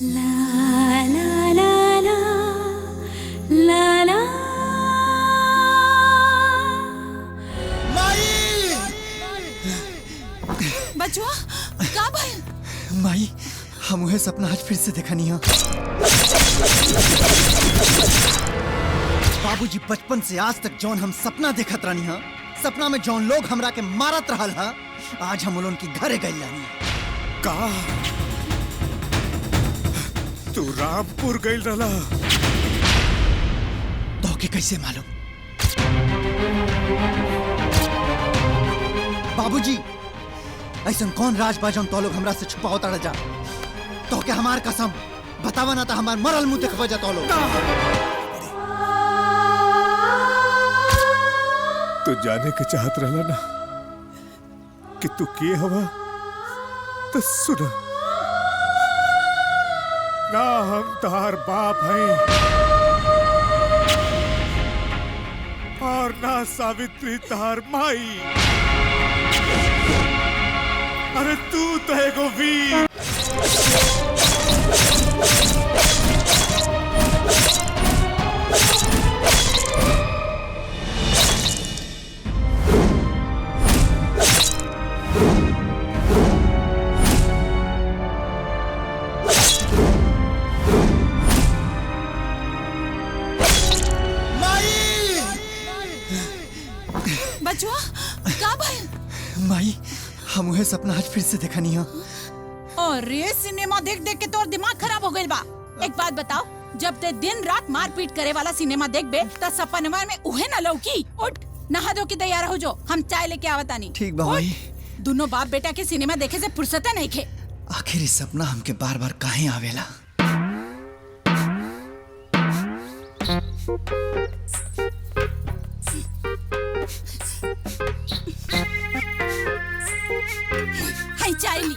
La la la la la la माई बचवा का भाई माई हम उहे सपना आज फिर से देखनी है। बाबूजी बचपन से आज तक जौन हम सपना देखत रहनी है, सपना में जौन लोग हमरा के मारत रहल है, आज हम उन की घरे गई रहनी का तू रामपुर गई रहला? तो के कैसे मालूम? बाबूजी ऐसा कौन राज बाजन तो लोग हमरा से छुपावता रह जा? तो के हमार कसम बतावा ना तो हमार मरल मुंह देखबा जा तो लोग। तू जाने के चाहत रहला ना कि तू के हवा, तो सुना ना, हम तार बाप हैं और ना सावित्री तार माई। अरे तू तो एगो वीर। बचवा का भाई? माई हम उहे सपना आज फिर से देखनी है। अरे सिनेमा देख देख के तोर दिमाग खराब हो गइल बा। एक बात बताओ, जब ते दिन रात मारपीट करे वाला सिनेमा देखबे त सपनवा में उहे न लौकी। उठ नहा धो के तैयार हो जो, हम चाय लेके आवतानी। ठीक बा माई। दोनों बाप बेटा के सिनेमा देखे से फुर्सत नहीं खे। आखिर इस सपना हमके बार बार काहे आवेला? हाय चाय ली।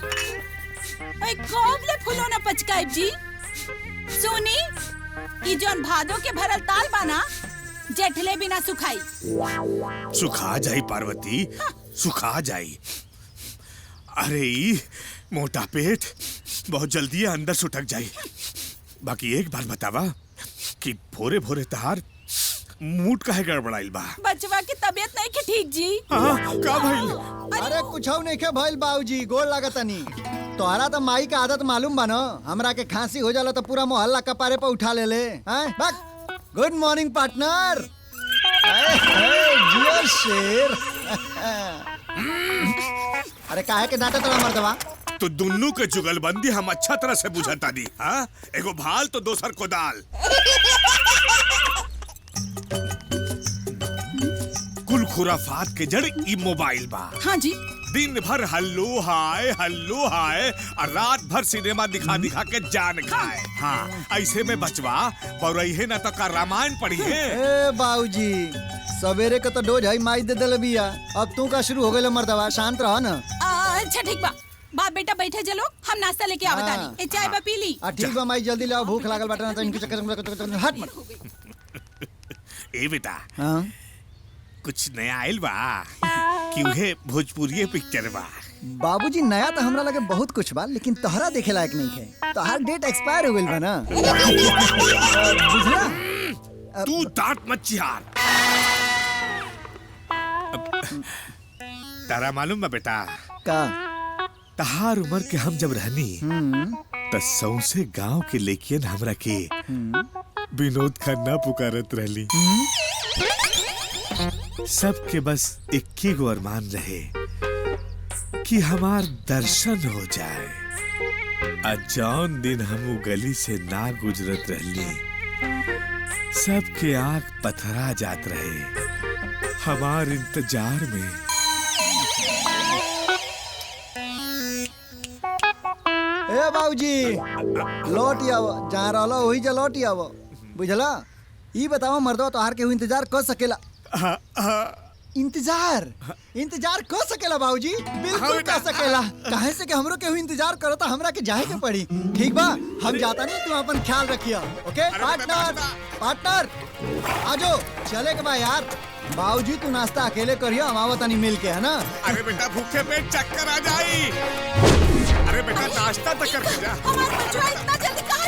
कबले फूलो न पचकाइब जी। सुनी ई जोन भादो के भरल ताल बाना जेठले बिना सुखाई। सुखा जाई पार्वती, हाँ। सुखा जाई। अरे ई मोटा पेट बहुत जल्दी अंदर सुटक जाई। बाकी एक बात बतावा कि भोरे भोरे तहार मूड काहे गड़बड़ाइल बा? बचवा की तबीयत नहीं के ठीक जी। हाँ, का भइल? अरे कुछ नहीं के भइल बाबूजी, गोड़ लागतनी। तोहरा तो माई का आदत मालूम बा न, हमरा के खांसी हो जाला तो पूरा मोहल्ला कपारे पे उठा ले ले। Good morning partner. जियो शेर। अरे काहे के डांटा तोरा मर्दवा? तो दुन्नू के जुगलबंदी हम अच्छा तरह से बुझता दी। हाँ, एगो भाल तो दोसर कोदाल। कुल खुराफात के जड़ ई मोबाइल बा। हाँ जी। दिन भर हल्लो हाय और रात भर सिनेमा दिखा दिखा के जान खाए। हाँ, ऐसे में बचवा पौरही न तो का रामायण पढ़ी है। ए बाबूजी सवेरे के तो डोज है माई दे देले बिया, अब तू का शुरू हो गइल मर्दवा, शांत रह न। अच्छा ठीक बा, बाप बेटा बैठे चलो, हम नाश्ता लेके आवतानी। ए चाय बा पी ली। ठीक बा माई, जल्दी लाओ, भूख लागल बाटे ना तो इनके चक्कर में हट मत। ए बेटा, हाँ कुछ नया आइल बा कि उहे भोजपुरी पिक्चर बा? बाबूजी नया तो हमरा लगे बहुत कुछ बा, लेकिन तोहरा देखे लायक नहीं है। तोहर डेट एक्सपायर हो गइल बा ना। बुझला? तू दांत मत चिहार। तारा मालूम बा बेटा का? तहार उम्र के हम जब रहनी त सौसे गांव के लेकिन हमरा के विनोद खन्ना पुकारत रहली। सबके बस इक्की गो अरमान रहे कि हमार दर्शन हो जाए। जौन दिन हम गली से ना गुजरत रहली, सबके आंख पथरा जात रहे हमार इंतजार में। ए बाबूजी लौट आवो, जहाँ रहलो वही जा लौट आवो। बुझला? ई बताओ मर्दवा तोहार के इंतजार कर सकेला? इंतजार कर सकेला बाबूजी? बिल्कुल कर सकेला। काहे से कि हमरो के इंतजार करो तो हमरा के जाए के पड़ी। ठीक बा, हम जाता नहीं, तुम अपन ख्याल रखियो। ओके पार्टनर आजो, चले के बा यार। बाबूजी तू नाश्ता अकेले करियो, हम आवतानी मिल के, है ना? अरे बेटा भूखे पेट चक्कर आ जाई। अरे बेटा नाश्ता तो करके जा। हमारा बचवा इतना जल्दी कहाँ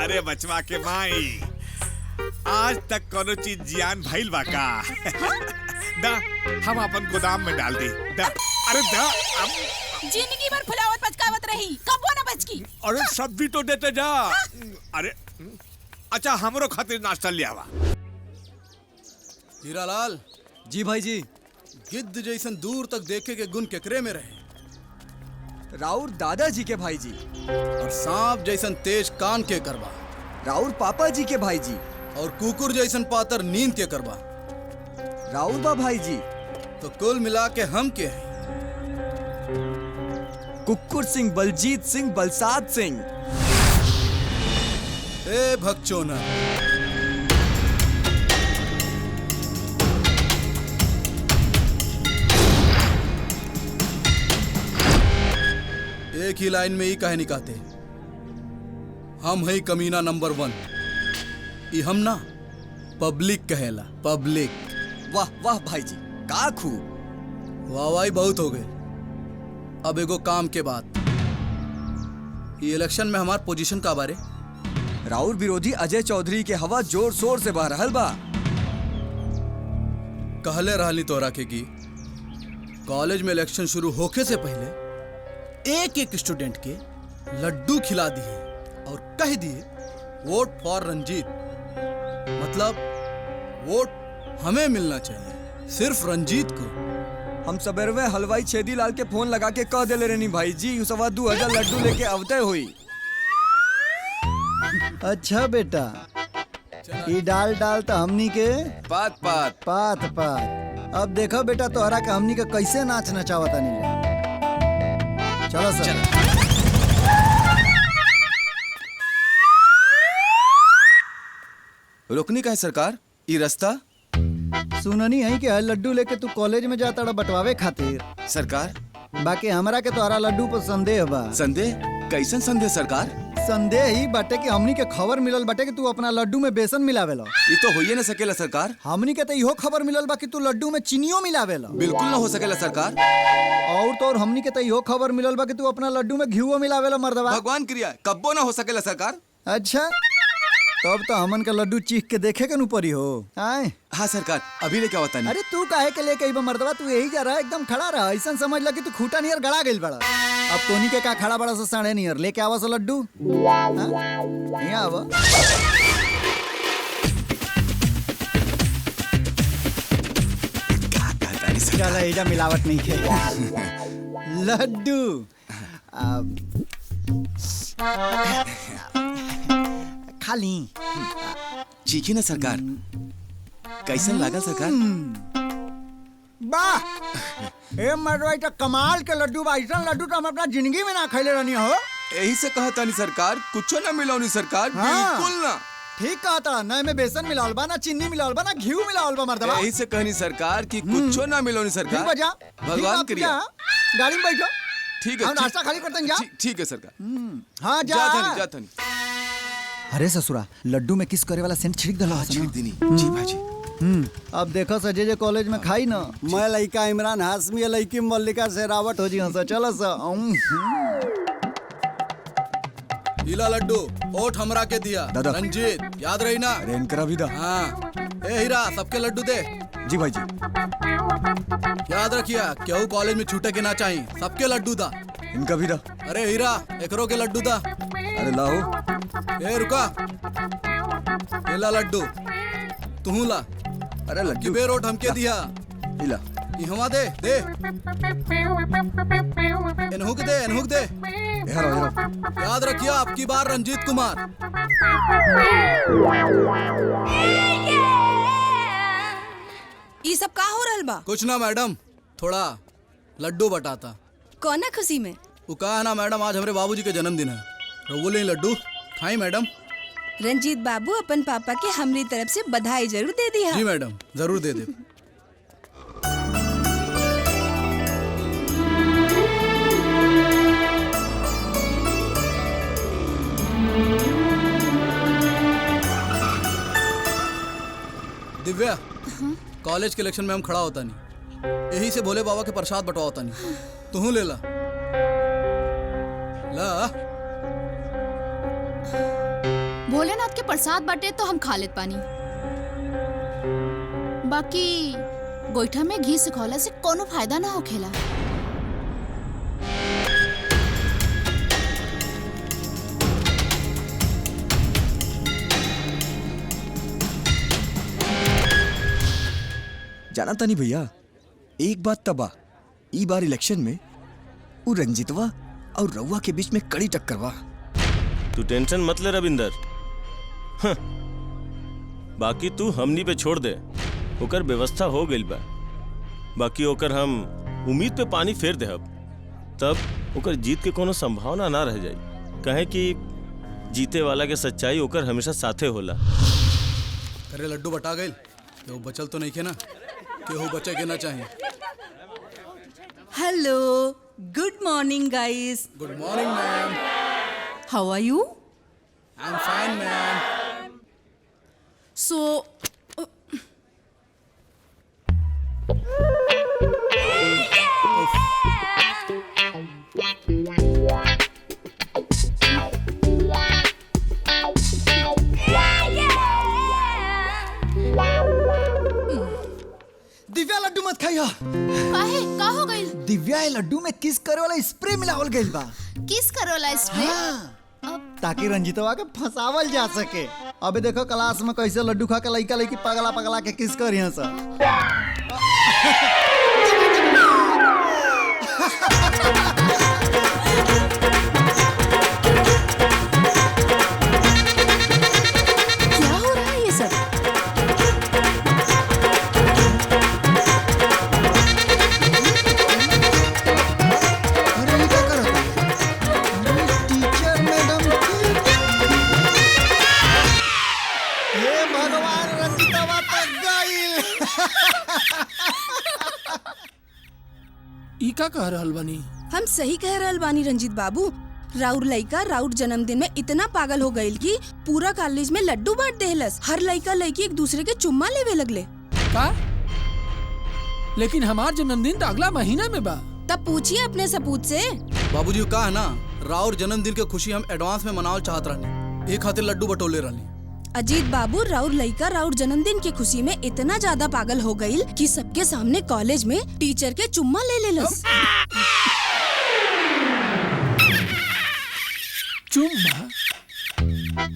अरे बचवा के माई, आज तक कोनो चीज जियान भइल बा का? दा हम अपन गोदाम में डाल दी। दा अरे दा जिंदगी भर फुलावत पचकावत रही, कब वो ना बचकी। अरे सब भी तो देते जा। अरे अच्छा हमरो खातिर नाश्ता ले आवा। हीरालाल जी भाई जी। गिद्ध जैसन दूर तक देखे के गुण केकरे में रहे, राउर दादाजी के भाई जी, और सांप जैसन तेज कान के करबा, राउर पापा जी के भाई जी, और कुकुर जैसन पातर नींद के करबा। राउर बा भाई जी। तो कुल मिला के हम के हैं? कुक्कुर सिंह, बलजीत सिंह, बलसात सिंह। ए भगचोना, एक ही लाइन में ही कहानी कहते, हम है कमीना नंबर 1। ई हम ना, पब्लिक कहेला, पब्लिक। वाह वाह भाई जी, का खूब। वाहवाही बहुत हो गए। अब एगो काम के बाद, ये इलेक्शन में हमार पोजीशन का बारे? राउर विरोधी अजय चौधरी के हवा जोर शोर से बह रहल बा। कहले रहली तोरा के कि कॉलेज में इलेक्शन शुरू होके से पहले एक एक स्टूडेंट के लड्डू खिला दिए और कह दिए वोट फॉर रंजीत। मतलब वोट हमें मिलना चाहिए, सिर्फ रंजीत को। हम सबेरवे हलवाई छेदी लाल के फोन लगा के कह देले रहनी भाई जी, यू सवा 2000 लड्डू लेके अवते हुई। अच्छा बेटा, ई डाल डाल तो हमनी के पात पात पात पात। अब देखो बेटा तोहरा के हमनी के कैसे नाच नचावता नहीं। चलो सर। रुकनी का है सरकार, ई रास्ता सुननी है कि हर लड्डू लेके तू कॉलेज में जाता रहा बटवावे खातिर। सरकार। बाकी हमरा के तोहरा लड्डू पर संदेह बा। संदेह? कैसन संदेह सरकार? संदेह ही बाटे कि हमनी के खबर मिलल बाटे कि तू अपना लड्डू में बेसन मिलावेला। ये तो होइए न सकेला सरकार। हमनी के तो इहो खबर मिलल बा कि तू लड्डू में चीनियो मिलावेला। बिल्कुल न हो सकेला सरकार। और तो और हमनी के तो इहो खबर मिलल बा कि तू अपना लड्डू में घियो मिलावेला मर्दवा। भगवान क्रिया कब्बो न हो सकेला सरकार। अच्छा, तब तो हमन का लड्डू चीख के देखे के नु परी हो। आए हाँ सरकार, अभी लेके आवता नहीं। अरे तू काहे के लेके आइबा मर्दवा, तू यही जा रहा एकदम खड़ा रहा। ऐसा समझ ल कि तू खूटा नियर गड़ा गइल बड़ा। अब तोनी के का खड़ा बड़ा सा साढ़े नियर लेके आवा सा लड्डू। यहाँ आवा। चला एजा मिलावट नहीं खे। लड्डू खाली चीखी न सरकार, कैसन लागल सरकार? वाह, ए मर्दवा तो कमाल के लड्डू बा। ऐसा लड्डू तो हम अपना जिंदगी में ना खैले रहनी हो। यही से कहता नहीं सरकार, कुछो ना मिलाओ सरकार। हाँ। बिल्कुल ना। ठीक कहा था ना, में बेसन मिलावल बा, ना चीनी मिलावल बा, ना घी मिलावल बा मर्दवा। यही से कहनी सरकार कि कुछो ना मिलाओ ठीक सरकार। बजा, भगवान ठीक क्रिया। जा, गाड़ी में बैठो। ठीक है, हम नाश्ता खाली करते हैं, जा। ठीक है सरकार। हाँ जा। जा थनी। अरे ससुरा, लड्डू में किस करे वाला सेंट छिड़क दला। छिड़क देनी। जी भाजी। अब देखो सजे जे कॉलेज में खाई ना, मैं लड़का इमरान हाशमी, लड़की मल्लिका शेरावत हो जी। हंसा चलो सा। इला लड्डू ओठ हमरा के दिया। दादा। रंजीत याद रही ना? अरे इनकरा भी दा। हाँ। ए हीरा, सबके लड्डू दे। जी भाई जी। याद रखिया, केहू कॉलेज में छूटे के ना चाहिए। सबके लड्डू दा। इनका भी दा। अरे हीरा, एकरो के लड्डू दा। अरे लाओ। ए रुका, ये ला लड्डू, तू ला। अरे लड्डू किबे रोट हमके दिया। इला। इहवा दे दे। इनहुक दे, इनहुक दे। यहाँ रहो, यहाँ रहो। याद रखिया, आपकी बार रंजीत कुमार। ये सब का हो रहल बा? कुछ ना मैडम, थोड़ा लड्डू बटाता। कौना खुशी में? वो कहा है ना मैडम, आज हमारे बाबूजी के जन्मदिन है। रघु ले लड्डू खाई मैडम। रंजीत बाबू अपन पापा के हमरी तरफ से बधाई जरूर दे दी। जी मैडम, जरूर दे दे। दिव्या, कॉलेज के इलेक्शन में हम खड़ा होता नहीं, यही से भोले बाबा के प्रसाद बंटवा होता नहीं। तू ले ला। ला। भोलेनाथ के प्रसाद बाटे तो हम खा लेत पानी, बाकी गोईठा में घी से खौला से कोनो फायदा ना होखेला। जाना तानी भैया, एक बात तबा ई बार इलेक्शन में उ रंजीतवा और रउआ के बीच में कड़ी टक्कर बा। तू टेंशन मत ले रविंदर। हाँ। बाकी तू हमनी पे छोड़ दे, ओकर व्यवस्था हो गइल बा। बाकी ओकर हम उम्मीद पे पानी फेर दे, तब ओकर जीत के कोनो संभावना ना रह जाई। कहे कि जीते वाला के सच्चाई ओकर हमेशा साथे होला। अरे लड्डू बटा गइल, केहू बचल तो नहीं के ना, केहू बचे के ना चाहिए। Hello, good morning guys. Good morning ma'am. How are you? I am fine ma'am. So Divya लड्डू मत खाइया। काहे का हो गइल? दिव्या लड्डू में किस करे वाला स्प्रे मिलावल गइल बा। किस करोला स्प्रे? हाँ। ताकि रंजीतवा के फंसावल जा सके। अबे देखो क्लास में कैसे लड्डू खा के लइका लइकी पगला पगला के किस करिया सा। क्या हो रहा है ये सब? अरे ये क्या कर रहा है? टीचर मैडम की। हे भगवान, रंजीतवा तक गइल। ई का कह रहल बानी? हम सही कह रहल बानी रंजीत बाबू। राउर लइका राउर जन्मदिन में इतना पागल हो गइल कि पूरा कॉलेज में लड्डू बांट देहलस। हर लइका लइकी एक दूसरे के चुम्मा लेवे लगले। का? लेकिन हमार जन्मदिन तो अगला महीना में बा। तब पूछिए अपने सपूत से। बाबूजी का है ना, राउर जन्मदिन के खुशी हम एडवांस में मनावल चाहत रहनी, एक खातिर लड्डू बटोले रहनी। अजीत बाबू, राउर लइका राउर जन्मदिन की खुशी में इतना ज्यादा पागल हो गइल कि सबके सामने कॉलेज में टीचर के चुम्मा ले लेलस। चुम्मा?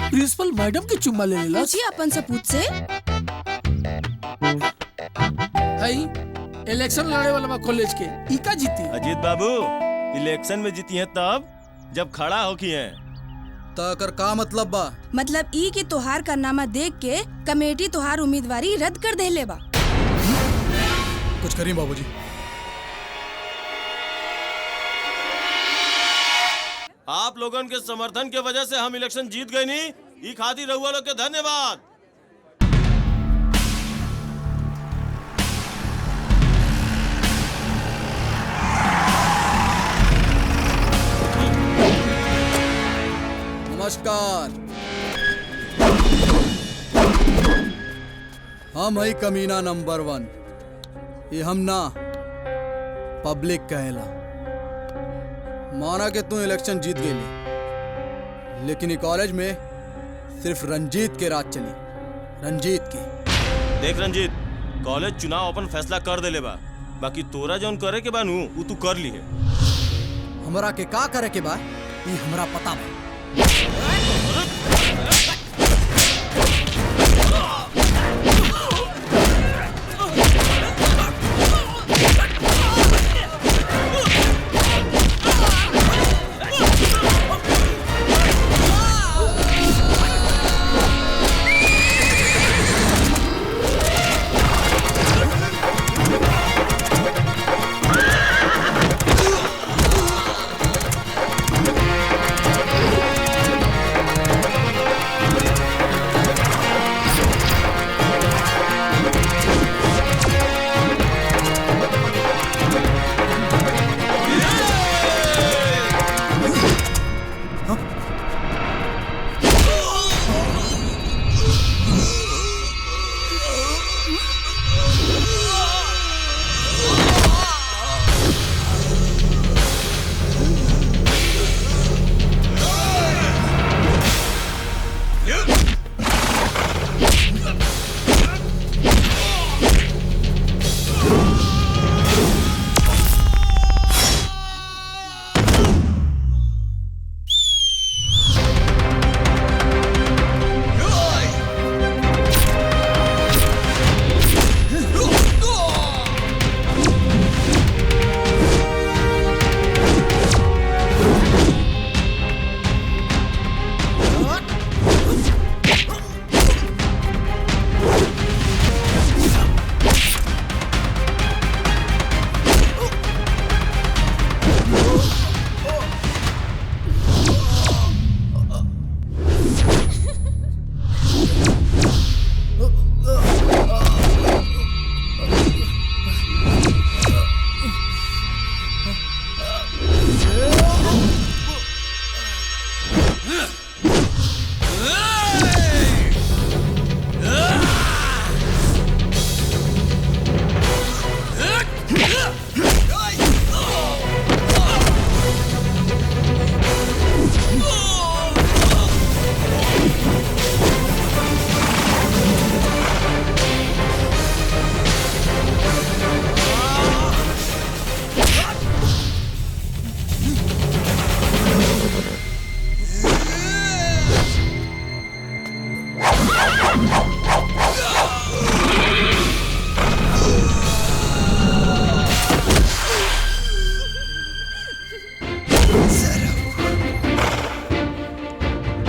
प्रिंसिपल मैडम के चुम्मा ले लेला? पूछिए अपन सपूत से। हई इलेक्शन लड़े वाला बा कॉलेज के, ई का जीती? अजीत बाबू, इलेक्शन में जीती हैं तब जब खड़ा होकी हैं। तकर का मतलब बा? मतलब ई कि तोहार कारनामा देख के कमेटी तोहार उम्मीदवारी रद्द कर देले बा। कुछ करी बाबूजी। आप लोगन के समर्थन के वजह से हम इलेक्शन जीत गए नी, ई खातिर रउआ लोग के धन्यवाद। नमस्कार। हम है कमीना नंबर 1। ये हम ना, पब्लिक कहेला। माना कि तू इलेक्शन जीत गई, लेकिन ये कॉलेज में सिर्फ रंजीत के राज चली। रंजीत की। देख रंजीत, कॉलेज चुनाव अपन फैसला कर देले बा। बाकी तोरा जौन करे के बा नु उ तू कर ली है। हमरा के का करे के बा ये हमरा पता बा।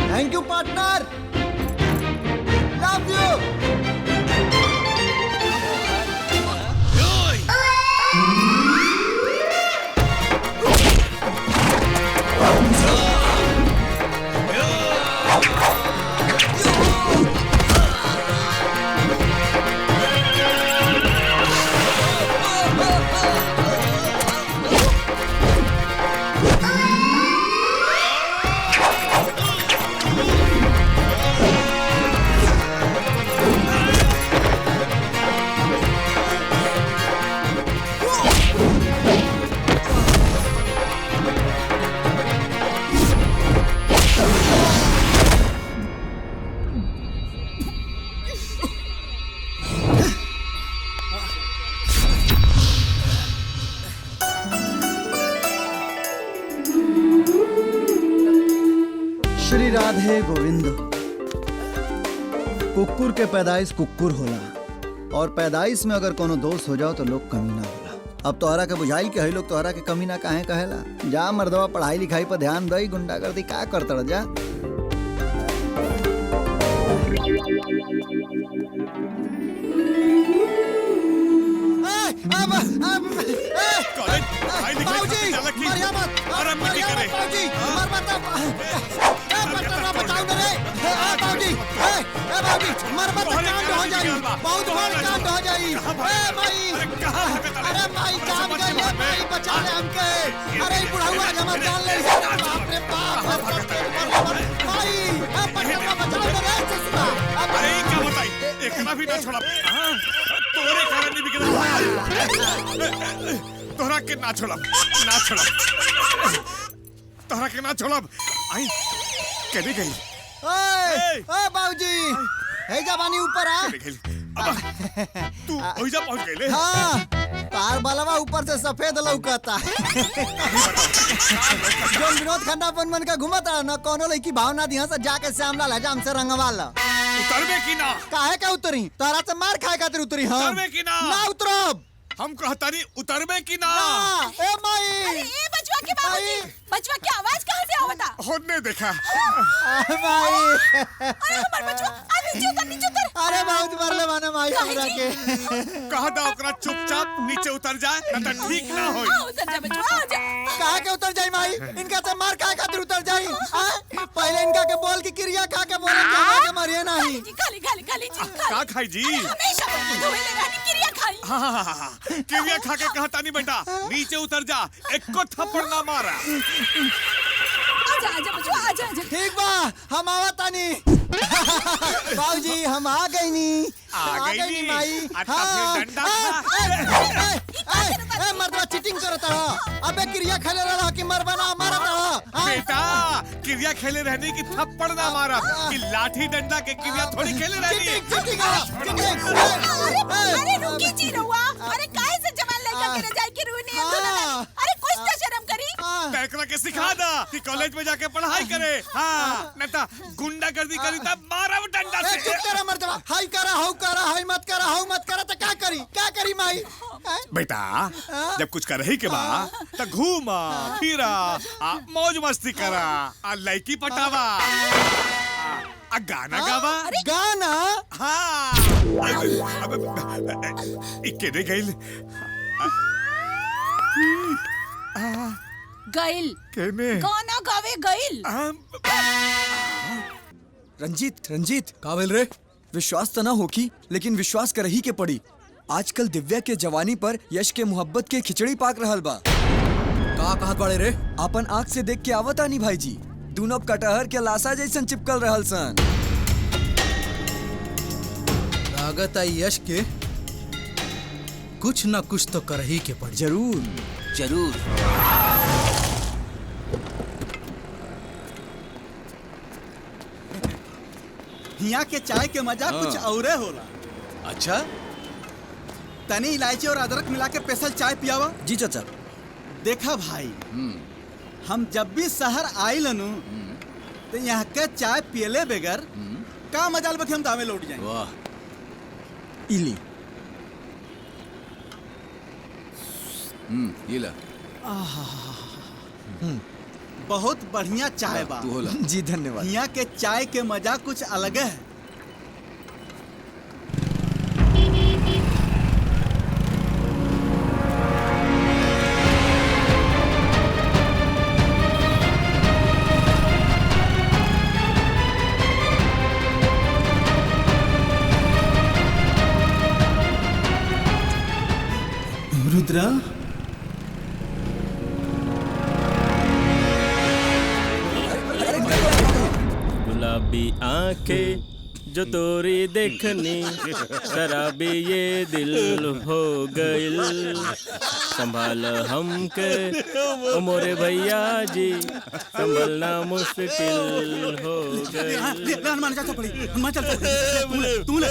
Thank you partner, love you. Shri Radhe Govind. कुक्कुर के पैदाइश कुक्कुर होला और पैदाइश में अगर कोनो दोष हो जाओ तो लोग कमीना होला। अब तोहरा के बुझाइल के है लोग तोहरा के कमीना काहे कहेला। जा मर्दवा पढ़ाई लिखाई पर ध्यान दई, गुंडागर्दी का करतड़ जा। बहुत बड़ कांड हो जाई। अरे माई जान गई है, माई बचा ले हमके। अरे बुढ़ावा जमा जान ले। बाप रे बाप, माई पटवा बचाओ रे ससुरा। अरे क्या बताई, एकना भी ना छोड़ा। तोरे कारण नहीं बिगड़ा। तोहरा के ना छोड़ा, ना छोड़ा, तोहरा के ना छोड़ा। आई कभी गई। ओए बाबूजी, हे जवानी ऊपर आ। तू ओइजा पहुंच गइले। हाँ, तार बालवा ऊपर से सफेद लौकता। जो विनोद खन्ना बन का घुमता न कोनो लड़की भावना दिया से जाके श्यामलाल हजाम से रंगवाला। उतरबे की ना? काहे का उतरी? तारा से मार खाए खातिर उतरी हम। उतरबे की ना? ना उतरब। हम कहता नहीं उतरबे की ना? ए माई। अरे ए बचवा के बाबूजी, बचवा की आवाज कहाँ से आवता? होने देखा। माई। अरे हमार बचवा, नीचे उतर। अरे बहुत मरले माने माई हमरा के। कहा दा ओकरा चुपचाप नीचे उतर जाए, न त ठीक ना होई। उतर जा बचवा, आजा। कहा के उतर जाई माई? इनका से मार खाए खातिर उतर जाई। पहले इनका के बोल की क्रिया खा के बोले के मरिए नहीं। खाली जी। का खाई जी? हमेशा धोले रहनी क्रिया खाई। हाँ, क्रिया खा के कहता नहीं बेटा, नीचे उतर जा, एक को थप्पड़ ना मारा। आजा बचवा, आजा। ठीक बा, हम आवतानी। बाबूजी हम आ गई नी। आ गई नी माई। अच्छा फिर डंडा। मर्दवा चीटिंग करता है। अबे क्रिया खेले रहा कि मरबा ना मारता। बेटा क्रिया खेले रहने की थप्पड़ ना मारा कि लाठी डंडा के क्रिया थोड़ी खेले रहनी। अरे रुकी जी रहुआ। अरे काहे से जवान लड़का के रजाई की रूह नहीं है। अरे कुछ तो शर्म करी। एकरा के सिखा दा कि कॉलेज में जाके पढ़ाई करे। हाँ, न त गुंडागर्दी करी तब मारब डंडा से। चुप करा मर्दवा। हाई करा, हाउ करा, हाई मत करा, हाउ मत करा तो क्या करी माई? बेटा जब कुछ कर ही के बा त घूमा फिरा, मौज मस्ती करा, लड़की पटावा, गाना गावा। गाना? हाँ। इक्के दे गइल। गइल केने? गाना गावे गइल। रंजीत काबिल रे, विश्वास तो ना होगी लेकिन विश्वास कर ही के पड़ी। आजकल दिव्या के जवानी पर यश के मोहब्बत के खिचड़ी पाक रहल बा। का कहत बाड़े रे? अपन आँख से देख के आवता नहीं भाई जी, दोनों कटहर के लाशा जैसन चिपकल रहल सन। लागत आई यश के कुछ न कुछ तो कर ही के पड़ी। जरूर। हिया के चाय के मजा कुछ औरे होला। अच्छा, तनी इलायची और अदरक मिला के स्पेशल चाय पियावा। जी चाचा। देखा भाई, हम जब भी शहर आइल नु तो यहाँ के चाय पियले बगैर का मजाल बखे हम दामे लौट जाए। वाह, इली। ये ला। बहुत बढ़िया चाय बा। तू होला। जी धन्यवाद। यहाँ के चाय के मजा कुछ अलग है। रुद्रा, गुलाबी आंखें जो तोरी देखनी, शराबी ये दिल हो गइल, संभाल हमके ओ मोरे भैया जी, संभलना मुश्किल हो गइल। हनुमान चाचा पड़ी, हनुमान चाचा पड़ी। तू ले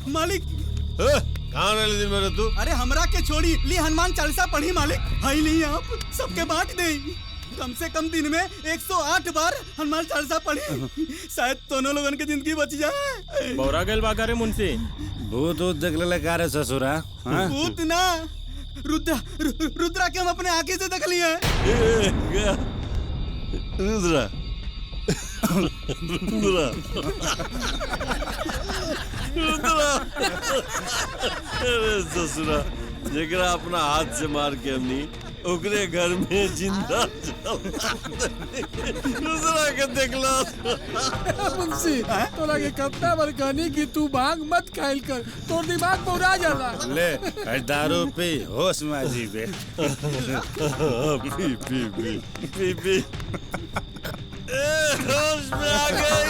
मालिक। कहाँ रह दिन मेरे तू? अरे हमरा के छोड़ी ली, हनुमान चालीसा पढ़ी मालिक। हाई नहीं आप सबके बांट दे। कम से कम दिन में 108 बार हनुमान चालीसा पढ़ी, शायद दोनों लोगन के जिंदगी बच जाए। बौरा गेल बाका रे मुंशी। भूत ऊत देख ले का रे ससुरा? भूत ना, रुद्रा के हम अपने आंखें से देख लिए। रुद्रा रुद्रा रुद्रा, अरे ससुरा, जेकरा अपना हाथ से मार के हमनी ओकरे घर में जिंदा दूसरा के देखला। मुंशी तोला के कितना बार कहनी कि तू भांग मत खाइल कर, तोर दिमाग पौरा जाला। ले दारू पी, होश में जी बे। पी पी पी पी पी, होश में आ गई।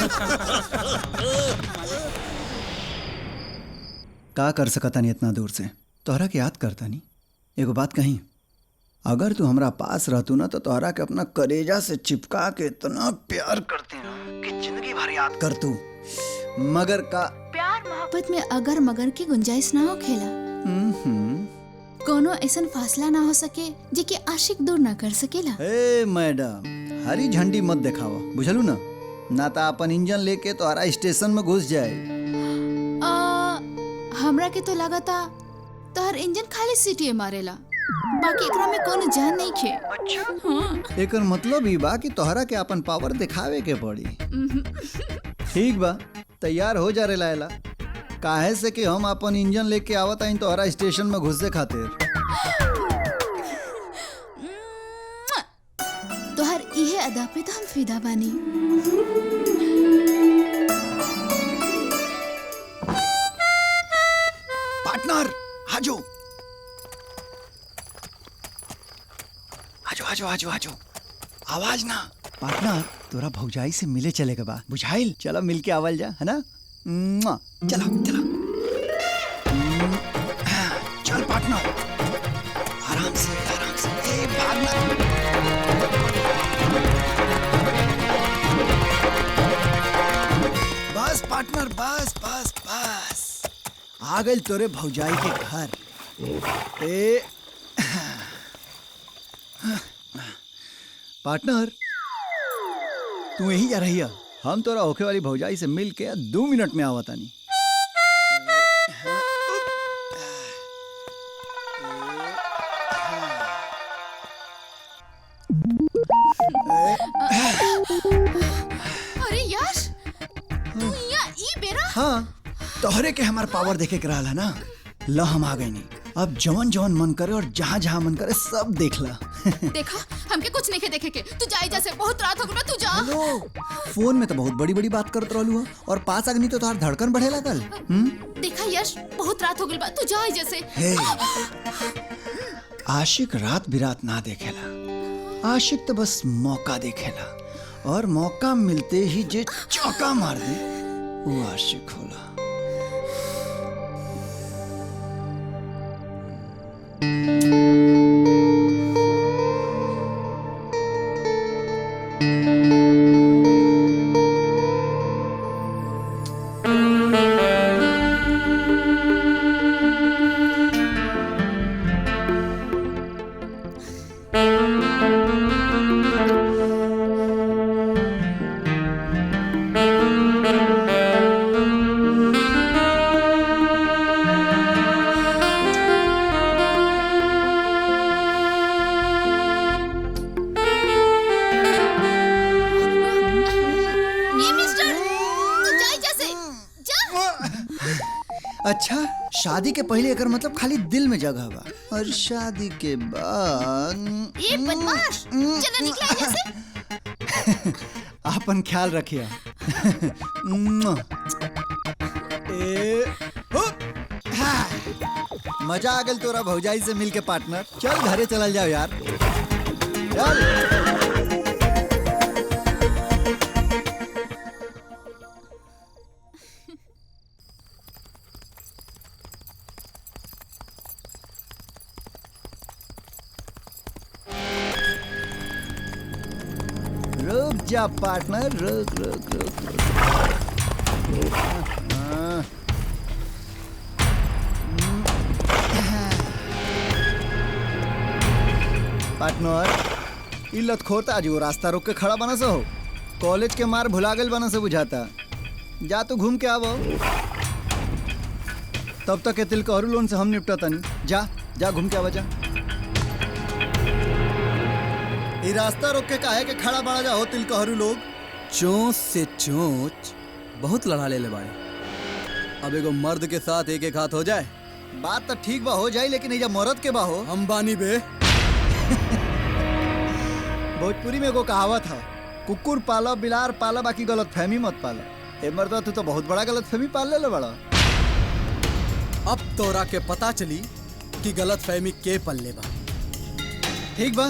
का कर सकता नहीं इतना दूर से, तोहरा के याद करता नहीं। एगो बात कही, अगर तू हमरा पास रहतू ना तो तोहरा के अपना करेजा से चिपका के इतना प्यार करती ना कि जिंदगी भर याद कर तू। मगर का प्यार मोहब्बत में अगर मगर की गुंजाइश ना हो खेला, कोनो ऐसा फासला ना हो सके जे के आशिक दूर ना कर सकेला। ए मैडम, हरी झंडी मत दिखावा, बुझलू ना? ना तो अपन इंजन लेके तोहरा स्टेशन में घुस जाए। हमरा के तो लागता तोहर इंजन खाली सीटी मारेला, बाकी एकरा में कोनो जान नहीं खे। हाँ। एकर मतलब ही बा कि तोहरा के अपन पावर दिखावे के पड़ी। ठीक बा, तैयार हो जा रे लायला, काहे से कि हम अपन इंजन लेके आवत आइन तोहरा स्टेशन में घुसे खातिर। तोहर इहे अदा पे तो हम फिदा बानी। पार्टनर आजो आजो आजो आजो आजो, आवाज ना। पार्टनर, तोरा भौजाई से मिले चले के बा, बुझाइल? चलो मिल के आवल जा, है ना? चलो चलो चल पार्टनर, आराम से आराम से। ए भागना। बस पार्टनर, बस बस बस, आ गए तोरे भौजाई के घर। ए पार्टनर, तू यही जा रही है? हम तोरा होखे वाली भौजाई से मिल के 2 मिनट में आवता नहीं। अरे यश, तू यहाँ ई बेरा? हाँ, तोहरे के हमार पावर देखे के रहला ना, ला हम आ गए नहीं। अब जवन जवन मन करे और जहाँ जहाँ मन करे सब देख ला। देखा, हमके कुछ नहीं देखे के, तू जाई जैसे, बहुत रात हो गई, तू जा। हेलो, फोन में तो बहुत बड़ी बड़ी बात करत रहलू और पास अग्नि तो तोहार धड़कन बढ़े लगल। देखा यश, बहुत रात हो गई, तू जाई जैसे। हे, आशिक रात बिरात ना देखेला, आशिक तो बस मौका देखेला, और मौका मिलते ही जे चौका मार दे वो आशिक होला। अच्छा, शादी के पहले एकर मतलब खाली दिल में जगह बा और शादी के बाद ये बदमाश, चलो निकला यहाँ से। अपन ख्याल रखिए। मजा आ गल तोरा भौजाई से मिलके पार्टनर। चल घरे चल जाओ यार, चल। रुक जा पार्टनर, रुक रुक रुक रुक। पार्टनर, ई लतखोर आज वो रास्ता रोक के खड़ा बना सो हो। कॉलेज के मार भुला गल बना से बुझाता। जा तू घूम के आवो, तब तक तिल का लोन से हम निपटा तनी। जा जा घूम के आवा जा। ये रास्ता रोक के काहे के खड़ा बना जा हो तिल कहरू लोग। चोंच से चोंच बहुत लड़ा ले बाड़े। अब एगो मर्द के साथ एक एक हाथ हो जाए। बात तो ठीक बा हो जाए, लेकिन ये मर्द के बा हो। हम बानी बे। भोजपुरी में एगो कहावत है, कुकुर पाला बिलार पाला बाकी गलत फहमी मत पाला। ए मर्दा तू तो बहुत बड़ा गलत फहमी पाल ले बड़ा। अब तोरा के पता चली कि गलत फहमी के पल्ले बा। ठीक बा,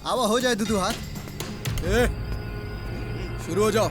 आवा हो जाए दुदू हाथ। शुरू हो जाओ।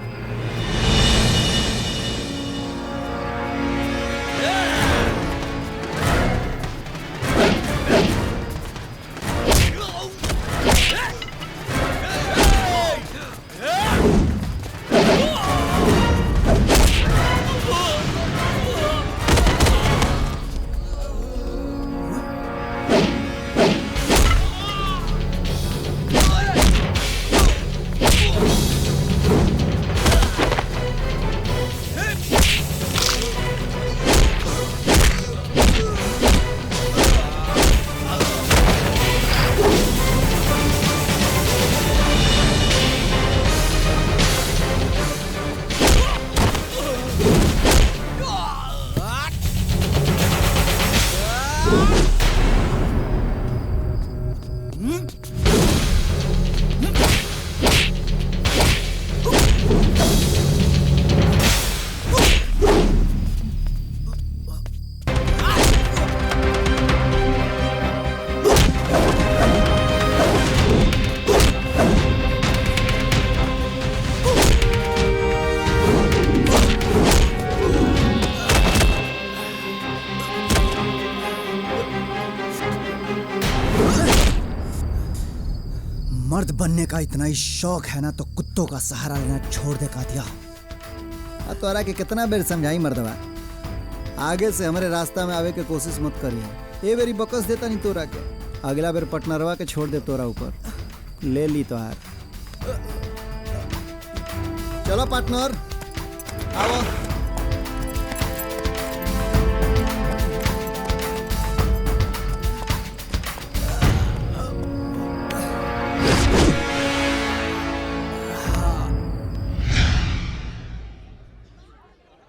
मर्द बनने का इतना ही शौक है ना तो कुत्तों का सहारा लेना छोड़ दे कातिया। तोरा के कितना बेर समझाई मर्दवा, आगे से हमारे रास्ता में आवे के कोशिश मत करिए। ए बेरी बकस देता नहीं तोरा के, अगला बेर पटनरवा के छोड़ दे तोरा ऊपर। ले ली तो हार। चलो पार्टनर आओ।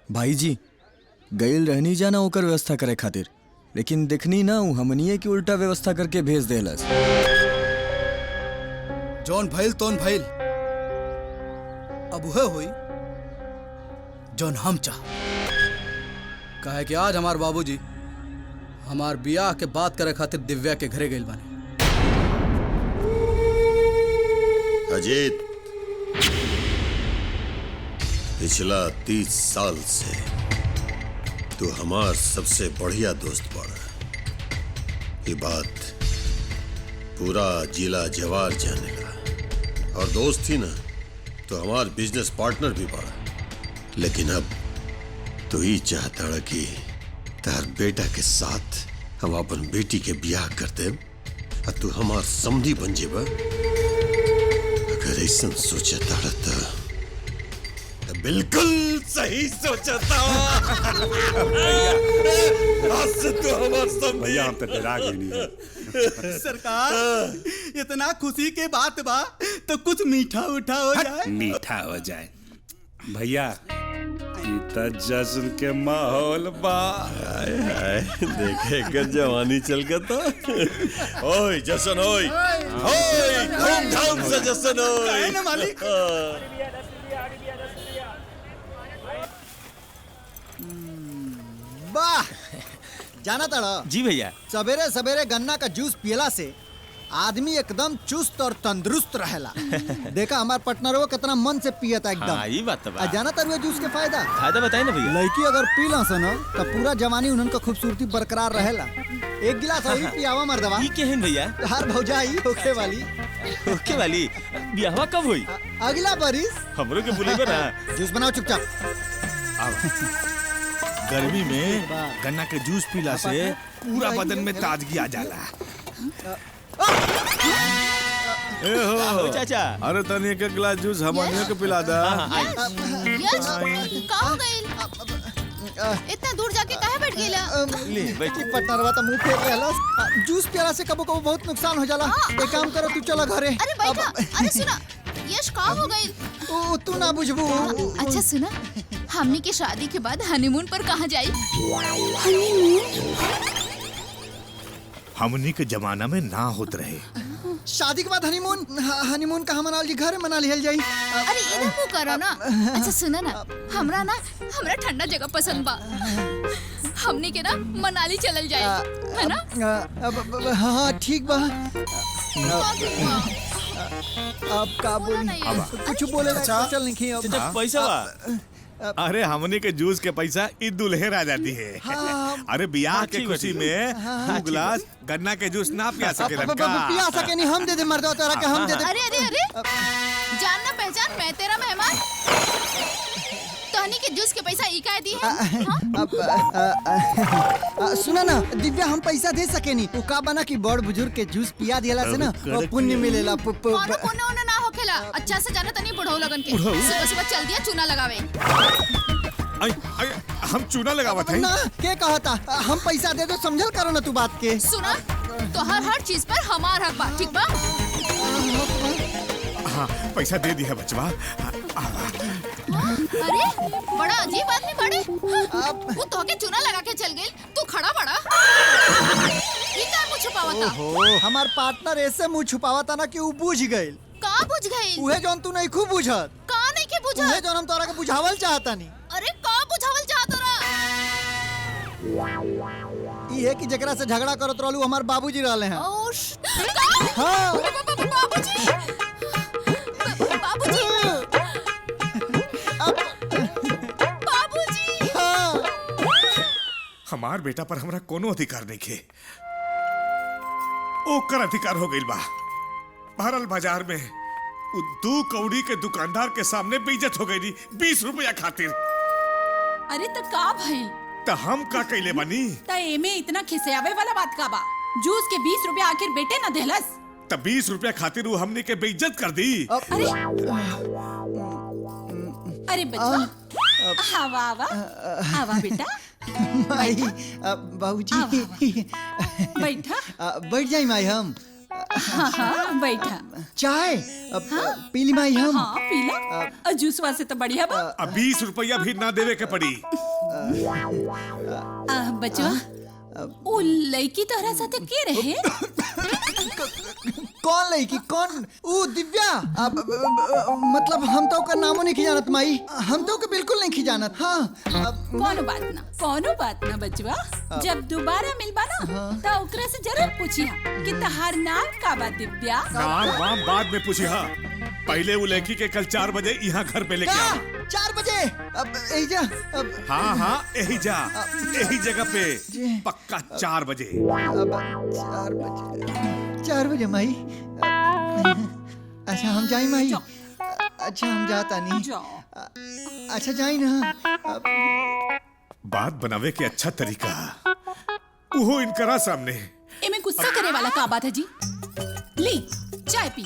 भाई जी गईल रहनी जाना ओकर व्यवस्था करे खातिर, लेकिन देखनी ना हमनिए की उल्टा व्यवस्था करके भेज देलस। जौन भइल तोन भइल, अब वह हुई जौन हम चाह। कहे कि आज हमार बाबूजी हमार बियाह के बात करे खातिर दिव्या के घरे गइल बाने। अजीत, पिछला 30 साल से तू हमार सबसे बढ़िया दोस्त बड़ा। ये बात पूरा जिला जवार जानेगा। और दोस्त ही ना तो हमार बिजनेस पार्टनर भी बड़ा। लेकिन अब तू ही चाहता है कि तार बेटा के साथ हम अपन बेटी के ब्याह कर दे और तू हमार समधी बन जेबा। अगर ऐसा सोचता तो बिल्कुल सही सोचा था। आज से तो हमारे समधी। भैया हम तो डरा गए नहीं। सरकार, इतना खुशी के बात बा तो कुछ मीठा उठा हो जाए। मीठा हो जाए भैया, त जश्न के माहौल बा। हाय हाय देखे कर जवानी चल के तो ओए जशन ओए ओए धूमधाम से जशन ओए ना मालिक। वाह जाना तड़ा जी भैया। सवेरे सवेरे गन्ना का जूस पियला से आदमी एकदम चुस्त और तंदुरुस्त रहेला। देखा हमार पार्टनरवा कितना मन से पियता एकदम। हाँ, ये बात तो बा। जाना तरुआ जूस के फायदा बताइए ना भैया। लड़की अगर पी ला सन तो पूरा जवानी उन्हन का खूबसूरती बरकरार रहेला। एक गिलास और पियावा मर्दवा। ये केहन भैया? हर भौजाई होखे वाली। होखे वाली ब्याहवा कब हुई? अगला बरिस। हमरो के बुलेबे ना। जूस बनाओ चुपचाप। गर्मी में गन्ना के जूस पीला से पूरा बदन में ताजगी आ जाला। ए हो चाचा। अरे तनी एक गिलास जूस हमनियो के पिला दा। यश का हो गइल? इतना दूर जाके काहे बैठ गेला? ले बैठी पटनरवा तो मुंह फेर रहला। जूस पियला से कबो कबो बहुत नुकसान हो जाला। एक काम करो तू चला घरे। अरे बैठा। अरे सुना यश का हो गइल? ओ तू ना बुझबू। अच्छा सुना हमनी के शादी के बाद हनीमून पर कहाँ जाई? हमनी के जमाना में ना होत रहे। शादी के बाद हनीमून कहाँ मना ली? घर मना लिहल जाई। अरे इधर मुँह करो ना। अच्छा सुना ना हमरा ठंडा जगह पसंद बा। हमनी के ना मनाली चलल जाए है ना? हाँ ठीक बा। अब का बोली? कुछ बोले चल नहीं अब पैसा अरे हमने के जूस के पैसा ई दुल्हे आ जाती है। अरे ब्याह के खुशी में दो गिलास गन्ना के जूस ना पिया सके पिया सके नहीं हम दे दे मर्दवा तेरा के हम दे दे। अरे अरे अरे जानना पहचान मैं तेरा मेहमान। तोहनी के जूस के पैसा ई काहे दी है? सुना ना दिव्या हम पैसा दे सके नहीं। वो का बना कि बड़ बुजुर्ग के जूस पिया दिला से ना पुण्य मिलेला। कोनो पुण्य ना होखेला। अच्छा से जाना तनी बुढ़ऊ लगन के सुबह सुबह चल दिया चूना लगावे। हम चूना लगावत है ना के कहता हम पैसा दे दो समझल करो ना तू बात के। सुना तो हर चीज पर हमार हक बा ठीक बा? हाँ पैसा दे दिया बचवा। अरे बड़ा अजीब आदमी बड़े। वो तो के चूना लगा के चल गई तू खड़ा बड़ा। ये का मुंह छुपावता? ओहो हमार पार्टनर ऐसे मुंह छुपावता ना कि वो बुझ गइल। का बुझ गइल? उहे जोन तू नहीं खूब बुझत। का नहीं के बुझत? उहे जोन हम तोरा के बुझावल चाहता नहीं। अरे का बुझावल चाहत रहा? ये कि जकरा से झगड़ा करत रहलू हमार बाबूजी रहले हैं। हाँ बाबूजी बाबूजी बाबूजी। हमार बेटा पर हमरा कोनो अधिकार नहीं खे। ओकर अधिकार हो गइल बा। भरल बाजार में उ 2 कौड़ी के दुकानदार के सामने बेइज्जत हो गई 20 रुपया खातिर। अरे तो का भइल? तो हम का कइले बानी? त एमे इतना खिसियावे वाला बात का बा? जूस के 20 रुपया आखिर बेटे न देहलस? तब 20 रुपया खातिर वो हमने के बेइज्जत कर दी। अरे बच्चा आवा आवा आवा बेटा माई बाबूजी बैठा। बैठ जाई माई हम। हाँ बैठा। चाय पीली माई हम। हाँ पीला। जूसवा से तो बढ़िया बा। 20 रुपया भी ना देवे के पड़ी। बचवा ओ लड़की तोहरा साथे के रहे? कौन लड़की? कौन? ओ दिव्या। मतलब हम तो का नामो नहीं जानत माई। हम तो के बिल्कुल नहीं जानत। हाँ कोनो बात ना बचवा। जब दोबारा मिलबा ना तो ओकरा से जरूर पूछिया कि तहार नाम का बा दिव्या। नाम बाद में पूछिया। पहले वो लड़की के कल 4 बजे यहाँ घर पे लेके आओ। 4 बजे? हाँ यही जगह पे पक्का 4 बजे। 4 बजे माई। अच्छा हम जाई माई। अच्छा हम जाता नहीं। अच्छा जाई ना। बात बनावे के अच्छा तरीका वो इनकरा सामने। एमे गुस्सा करे वाला का बात है जी? ली चाय पी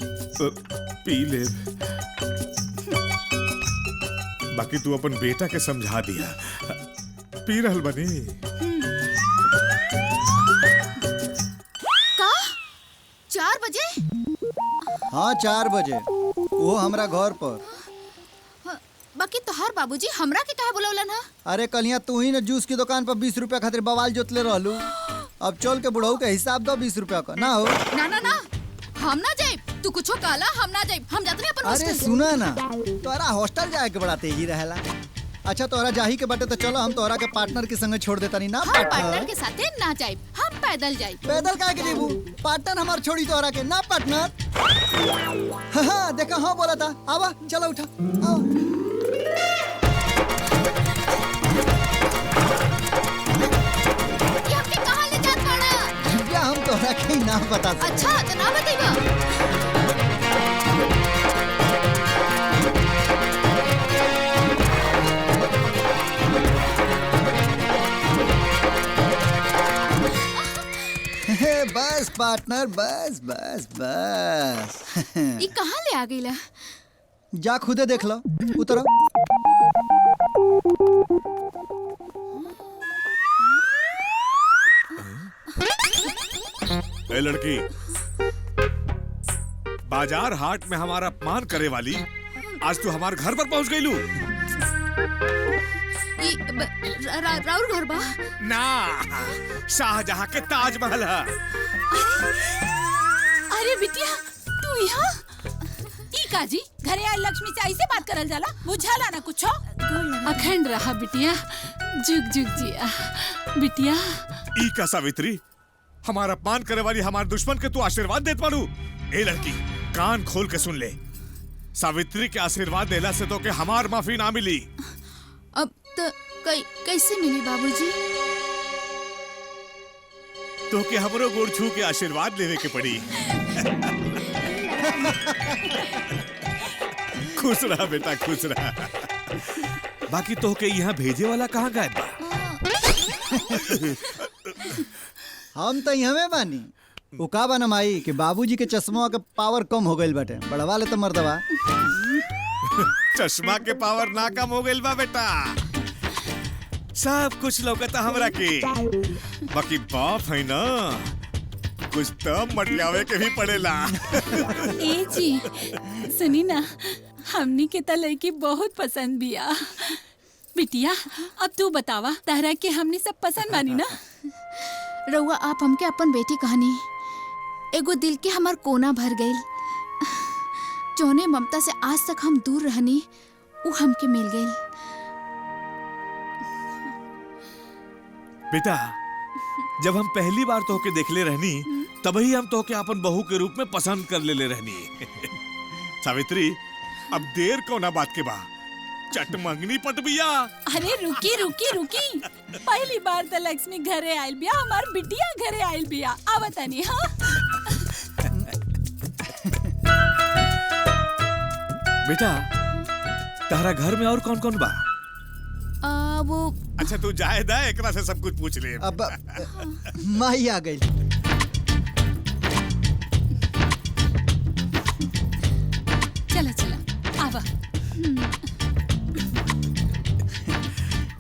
ले। बाकी तू अपन बेटा के समझा दिया। पी रहल बनी। का 4 बजे? हाँ 4 बजे वो हमरा घर पर। बाकी तोहार बाबूजी हमरा के काहे बुलावलन हा? अरे कलिया तू ही ना जूस की दुकान पर 20 रुपया खातिर बवाल जोतले रहलू। अब चल के बुढ़ऊ के हिसाब दो 20 रुपया का ना हो। ना ना ना हम ना जाइब। तू कुछो काला हम ना जाइब। हम जाते अपन अरे हॉस्टल। सुना ना, तोरा हॉस्टल जाए के बड़ा तेजी रहेला। अच्छा तोरा जाही के बटे तो चलो हम तोरा के पार्टनर के संगे छोड़ देता नहीं ना। हम पार्टनर के साथे ना जाइब। हम पैदल जाइब। पैदल काहे के जेबू? पार्टनर हमार छोड़ी तोरा के ना पार्टनर। हाँ देखा हाँ बोला था। आवा चलो उठा आओ। ये हमके कहाँ ले जात बाड़ा? क्या हम तोरा के ही नाम बता सकते। अच्छा तो ना बताइबा। बस पार्टनर बस बस बस। ये कहाँ ले आ गईला? जा खुदे देख लो। उतरो। ए लड़की, बाजार हाट में हमारा अपमान करे वाली आज तू हमारे घर पर पहुंच गई लू। राउर घर बा? ना, शाहजहां के ताजमहल है। अरे बिटिया तू यहाँ? ई काजी घरे आए लक्ष्मी से ऐसे बात करल जाला? बुझाला ना कुछो? अखंड रहा बिटिया, जुग जुग जिया बिटिया। ई का सावित्री, हमारा अपमान करे वाली हमारे दुश्मन के तू आशीर्वाद देत बाड़ू। ए लड़की कान खोल के सुन ले, सावित्री के आशीर्वाद देला से तो के हमार माफी ना मिली। अब तो कैसे मिली बाबूजी? तो के हमरो गोड़ छू के आशीर्वाद लेवे के पड़ी। खुश रहा बेटा खुश रहा। बाकी तो के यहाँ भेजे वाला कहाँ गायब बा? हम तो यहाँ में बानी। वो का बा माई कि बाबूजी के चश्मा के पावर कम हो गइल बाटे। बढ़वा ले तो मर्दवा। चश्मा के पावर ना कम हो गइल बा बेटा। सब कुछ लौकता हमरा के, बाकी बाप है ना, कुछ तो मटलियावे के भी पड़ेला। ए जी सुनी ना, हमनी के त लड़की बहुत पसंद बिया। बिटिया अब तू बतावा, तारा के हमनी सब पसंद बानी ना? रउआ आप हमके अपन बेटी कहानी एगो दिल के हमार कोना भर गईल। जौने ममता से आज तक हम दूर रहनी वो हमके मिल गईल। बेटा जब हम पहली बार तोहके देखले रहनी तभी हम तोहके अपन बहू के रूप में पसंद कर ले रहनी। सावित्री अब देर कोना बात के बा, चट मंगनी पट बिया। अरे रुकी रुकी रुकी, पहली बार तो लक्ष्मी घरे आयल बिया, हमार बिटिया घरे आयल बिया। आवतानी हाँ। बेटा तारा घर में और कौन कौन बा? वो अच्छा तू जाए दा, एकरा से सब कुछ पूछ ले। अब माई आ गई। चला चला आवा।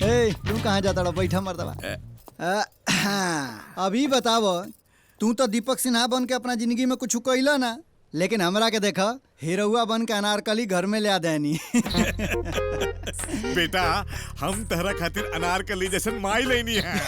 ए तू कहाँ जाता रहा? बैठा मर्दवा। अभी बताओ, तू तो दीपक सिन्हा बन के अपना जिंदगी में कुछ कइला ना, लेकिन हमरा के देखा हीरोआ बन के अनारकली घर में ले आ देनी। बेटा हम तहरा खातिर अनारकली जैसन माई लेनी है।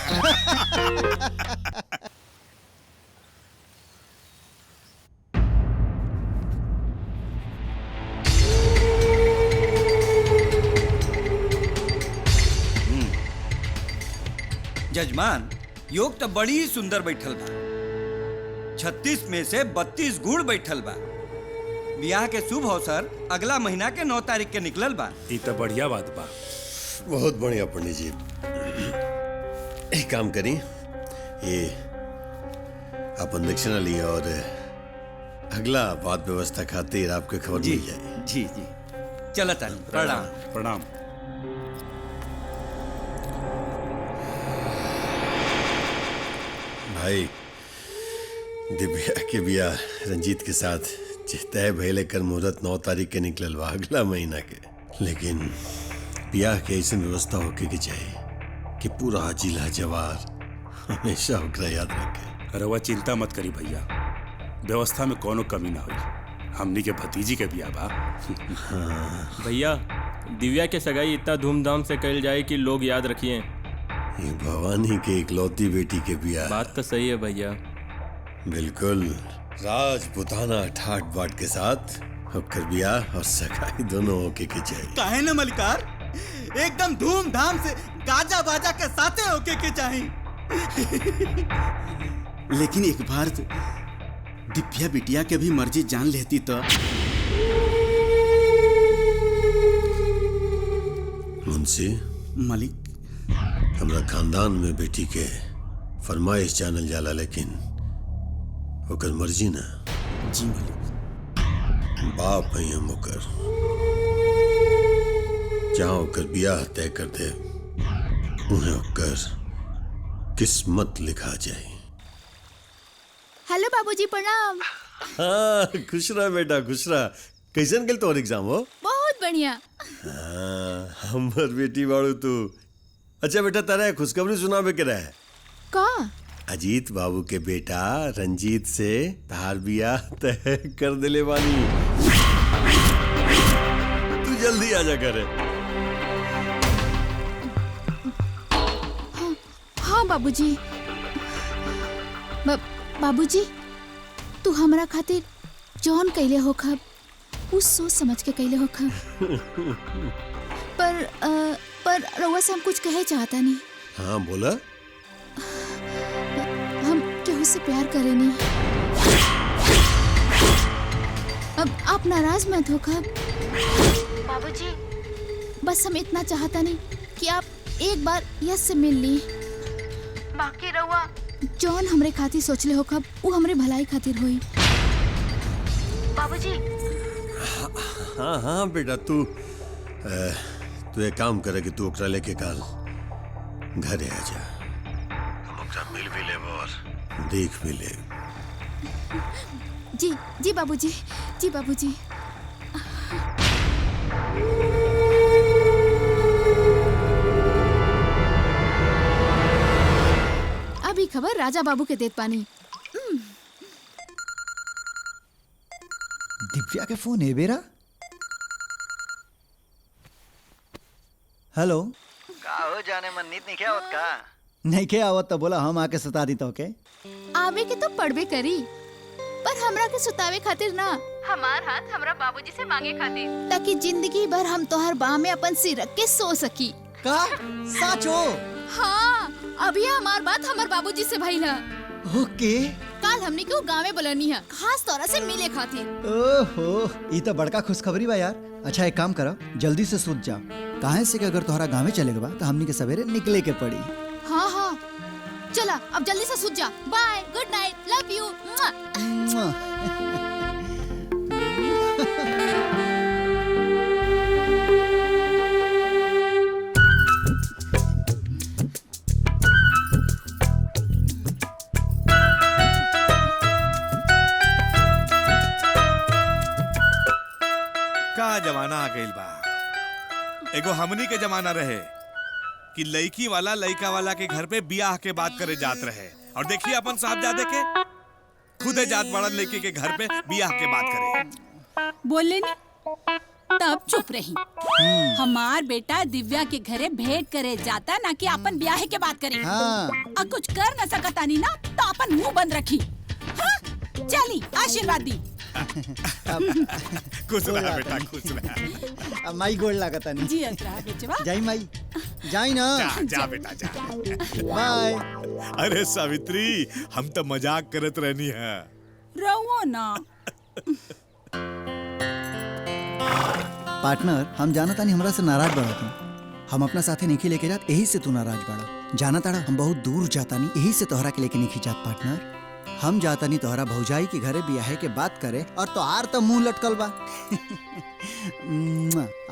जजमान योग तो बड़ी सुंदर बैठल बा। 36 में से 32 गुण बैठल बा। ब्याह के शुभ अवसर अगला महीना के 9 तारीख के निकलल बा। ई तो बढ़िया बात बा। बहुत बढ़िया पंडित जी। एक काम करी, ये अपन दक्षिणा ली और अगला बात व्यवस्था खातिर आपके खबर मिल जाए। जी जी चला तानी। प्रणाम प्रणाम। भाई दिव्या के बिया रंजीत के साथ तय भइले कर मुहूर्त 9 तारीख के निकलल बा अगला महीना के। लेकिन ब्याह के ऐसी व्यवस्था होके के चाहिए कि पूरा जिला जवार हमेशा ओकरा याद रखे। रवा चिंता मत करी भैया, व्यवस्था में कोनो कमी ना हुई। हमनी के भतीजी के बिया बा। भैया दिव्या के सगाई इतना धूमधाम से कल जाए कि लोग याद रखिए। ये भवानी के इकलौती बेटी के बिया। बात तो सही है भैया। बिल्कुल राजपुताना ठाट बाट के साथ होकर बिया और सगाई दोनों होके के चाहिए। काहे न मलिकार, एकदम धूमधाम से गाजा बाजा के साथे होके के चाहिए। लेकिन एक बार दिव्या बिटिया के भी मर्जी जान लेती तो। मुंशी मालिक, हमरा खानदान में बेटी के फरमाइश जानल जाला, लेकिन ओकर मर्जी ना। जी मालिक। बाप है हम ओकर, जहाँ ओकर बियाह तय कर दे उन्हें ओकर किस्मत लिखा जाए। हेलो बाबूजी, प्रणाम। हाँ, खुश रह बेटा, खुश रह। कैसन गेल तोहर एग्जाम हो? बहुत बढ़िया। हाँ, हमर बेटी बाड़ू तू। अच्छा बेटा, तारा खुशखबरी सुनाबे के रहे का? अजीत बाबू के बेटा रंजीत से तार बियाह तय कर दिले बानी। तू जल्दी आ जा करे। हाँ बाबूजी। बाबूजी, तू हमरा खातिर जौन कैले हो खब उ सोच समझ के कैले हो खब। पर रउआ से हम कुछ कहे चाहता नहीं। हाँ बोला। हम केहू से प्यार करे नहीं। अब आप नाराज मत हो खब। बाबूजी, बस हम इतना चाहता नहीं कि आप एक बार यस से मिल ली। बाकी रउआ जौन हमरे खातिर सोचले हो खब वो हमरे भलाई खातिर होई। बाबूजी। हाँ हाँ बेटा, तू एक काम करे कि तू ओकरा लेके काल घरे आ जा। हम ओकरा मिल भी लेब और देख भी लेब। जी जी बाबूजी, जी बाबूजी। अभी खबर राजा बाबू के देत पानी। दिव्या के फोन है बेरा। हेलो। का हो जाने मन नीत नहीं क्या होत का? नहीं क्या आवत तो बोला हम आके सुता दी तो के। आवे के तो पड़बे करी, पर हमरा के सुतावे खातिर ना, हमार हाथ हमरा बाबूजी से मांगे खातिर, ताकि जिंदगी भर हम तोहर बाह में अपन सिर रख के सो सकी। का? सच हो? हाँ, अभी हमार बात हमार बाबूजी से भइल है। ओके। काल हमने क्यों गाँव में बुलानी है, खास तौर से मिले खातिर। ओहो, ये तो बड़का खुशखबरी बा यार। अच्छा एक काम करो, जल्दी से सूत जाओ। काहे से कि अगर तोहरा गाँव में चले बा तो हमनी के सवेरे निकले के पड़ी। हाँ हाँ, चला अब जल्दी से सूत जा। Bye, good night, love you. का जमाना आ गइल बा। एगो हमनी के जमाना रहे कि लड़की वाला लड़का वाला के घर पे बियाह के बात करे जात रहे, और देखिए अपन साहबजादे के खुदे जात बड़ा लड़की के घर पे बियाह के बात करे। बोले नहीं तब चुप रही। हमार बेटा दिव्या के घरे भेंट करे जाता, ना कि अपन ब्याह के बात करे। हाँ। अब कुछ कर न सकता नहीं ना तो अपन मुंह बंद रखी। हाँ? चली आशीर्वाद दी। खुश रहा बेटा, खुश रहा। अब माई गोड़ लागता नहीं। जी अतरा बेचवा। जाई माई, जाई ना। जा बेटा जा। बाय। अरे सावित्री, हम तो मजाक करत रहनी है। रहो ना। पार्टनर, हम जाना तानी हमरा से नाराज बड़ा तू। हम अपना साथी नहीं लेके जात, यही से तू नाराज बड़ा। जाना ताड़ा हम बहुत दूर जाता नहीं, यही से तोहरा के लेके नहीं जात। पार्टनर, हम जाता नहीं तोहरा भौजाई के घरे बियाहे के बात करे, और तोहार तो मुंह लटकल बा।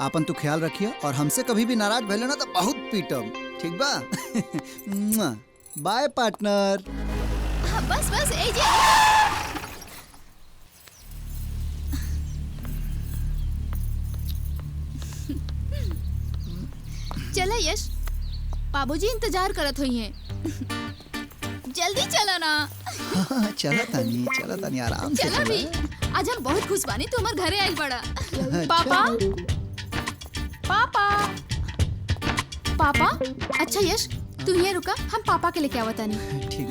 आपन तू ख्याल रखियो, और हमसे कभी भी नाराज भइले ना तो बहुत पीटब, ठीक बा? By partner. बस बस ए जे। चला यश, बाबूजी इंतजार करत होई हैं। जल्दी चला ना। हाँ, चला तानी आराम से चला भी। आज हम बहुत खुश बानी तू हमार घरे आई बड़ा। पापा पापा पापा अच्छा यश तू ये रुका, हम पापा के लेके आवता नहीं। ठीक।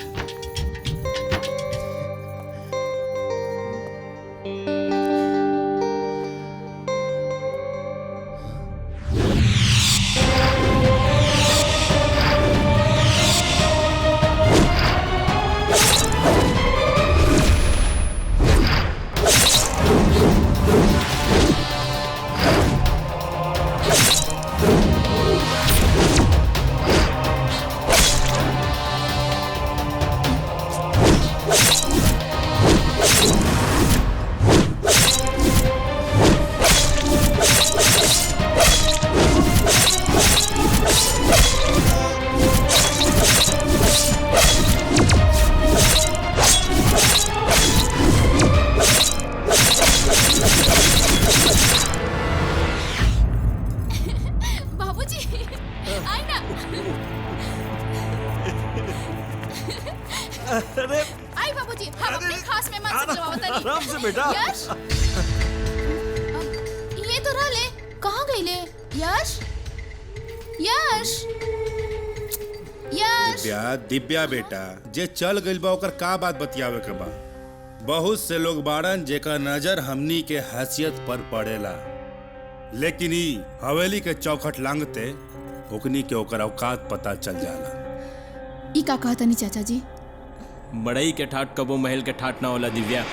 आई बाबूजी, हम अपने खास मेहमान से मिलवावत नहीं। आराम से बेटा। यश, ये तो रहले, कहाँ गईले? Yes, Yes, Yes. दिव्या बेटा, जे चल गइल बा ओकर का बात बतियावे के बा। बहुत से लोग बाड़न जेकर नजर हमनी के हैसियत पर पड़ेला, लेकिन ई हवेली के चौखट लांगते ओकनी के ओकर औकात पता चल जाला। ई का कहता नहीं चाचा जी? मड़ई के ठाट कबो महल के ठाट ना होला दिव्या।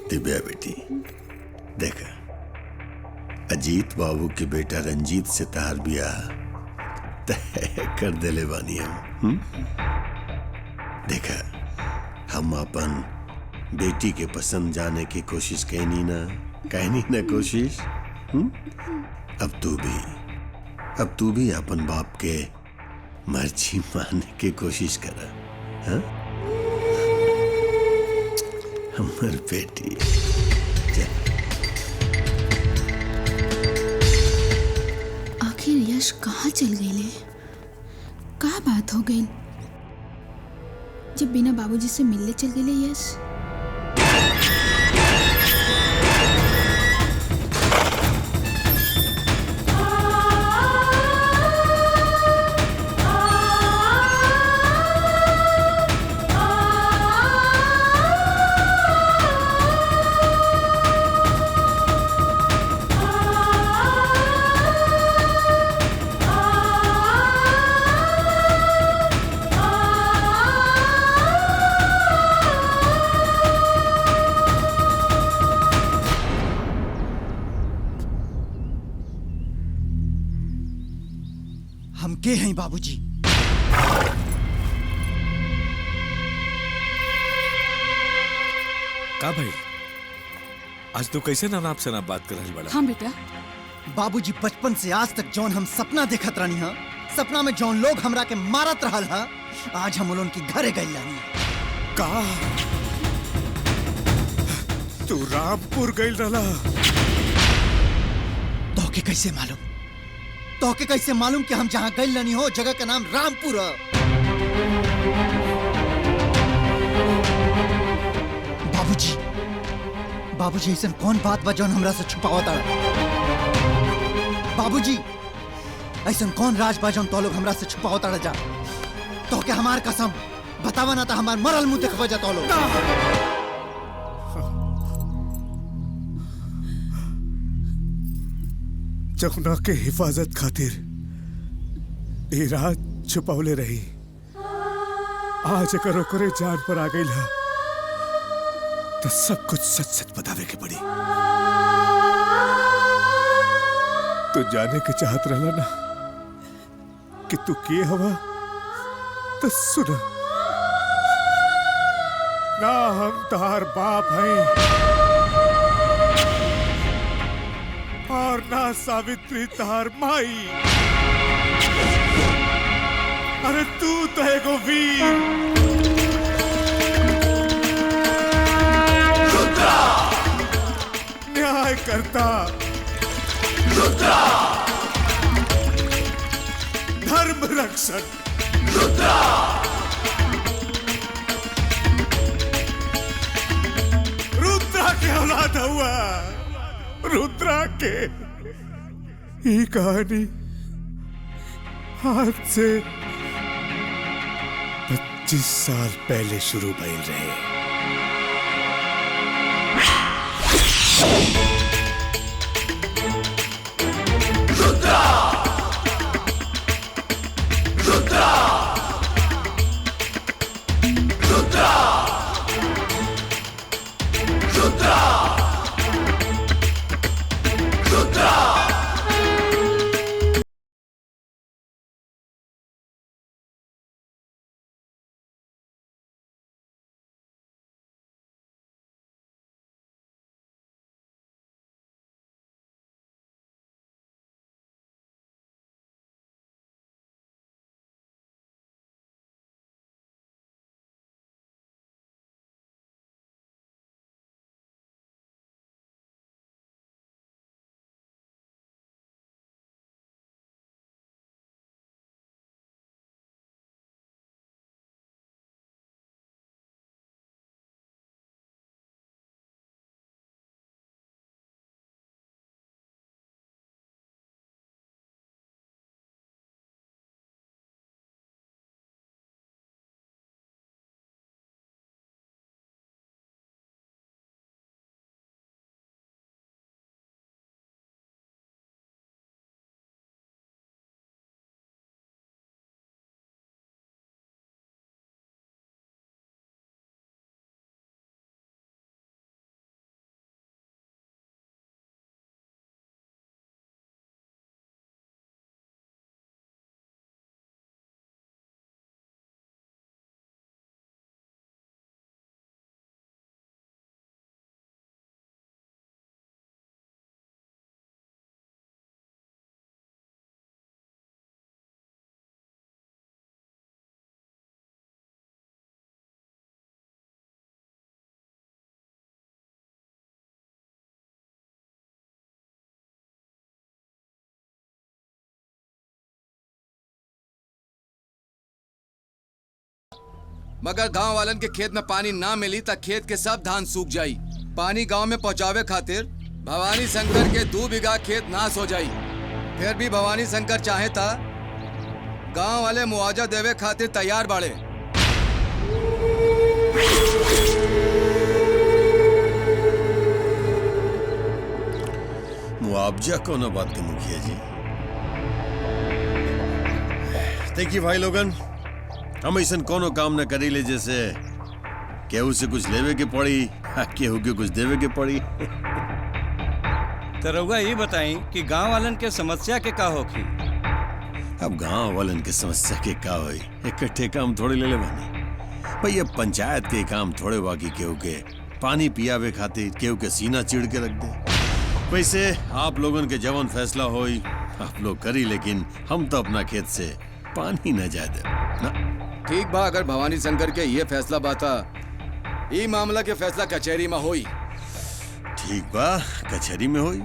दिव्या बेटी देखा, अजीत बाबू के बेटा रंजीत से तार ब्याह तय कर देले बानी हम। देखा, हम अपन बेटी के पसंद जाने की कोशिश कहनी ना कोशिश। अब तू भी अपन बाप के मर्जी मानने की कोशिश कर। हमर बेटी आखिर यश कहाँ चल गईले? का बात हो गई जब बिना बाबूजी से मिलने चल गईले यश? हम के हैं बाबूजी? का भाई, आज तो कैसे नानाप से ना बात कर रही बड़ा? हाँ बेटा। बाबूजी बचपन से आज तक जौन हम सपना देखत रहनी हा, सपना में जौन लोग हमरा के मारत रहल हा, आज हम उनकी घरे गई रहनी। का तू रामपुर गई रहला? तोके कैसे मालूम? तोके कैसे मालूम कि हम जहाँ गई रहनी हो जगह का नाम रामपुर है? बाबूजी ऐसा कौन बात बा जौन हमरा से छुपावत है? बाबूजी ऐसा कौन राज बा जौन तो लोग हमरा से छुपावत है? जा तो के हमार कसम बतावा ना तो हमार मरल मुंह देखबा जा तो लोग। जमुना के हिफाजत खातिर ये रात छुपावले रही, आज अगर ओकरे जान पर आ गई है तो सब कुछ सच सच बतावे के पड़ी। तो जाने के चाहत रहला ना कि तू के हवा, तो सुना ना, हम तार बाप हैं और ना सावित्री तार माई। अरे तू तो एगो वीर, रुद्रा, न्याय करता रुद्रा, धर्म रक्षक रुद्रा, रुद्रा की औलाद हुआ रुद्रा के ये कहानी आज से 25 साल पहले शुरू भइल रहे। रुद्रा रुद्रा रुद्रा रुद्रा रुद्रा मगर गांव वालन के खेत में पानी ना मिली त खेत के सब धान सूख जाई। पानी गांव में पहुंचावे खातिर भवानी शंकर के 2 बीघा खेत नाश हो जाई। फिर भी भवानी शंकर चाहे था गांव वाले मुआवजा देवे खातिर तैयार बाड़े। मुआवजा कोनो बात के मुखिया जी। देखिए भाई लोगन, हम ऐसा कोनो काम न करी ले जैसे केहू से कुछ लेवे के पड़ी, केहू के कुछ देवे के पड़ी। तो रउआ ये बताई कि गांव वालन के समस्या के का होखी? अब गांव वालन के समस्या के का होई, इकट्ठे काम थोड़े ले ले बानी भाई। अब पंचायत के काम थोड़े बाकी केहू के पानी पियावे खातिर केहू के सीना चिड़ के रख दे। वैसे आप लोगन के जवन फैसला होई आप लोग करी, लेकिन हम तो अपना खेत से पानी न जाए दे ना। ठीक बा, अगर भवानी शंकर के ये फैसला बाता, ये मामला के फैसला कचहरी में होई। ठीक बा, कचहरी में होई।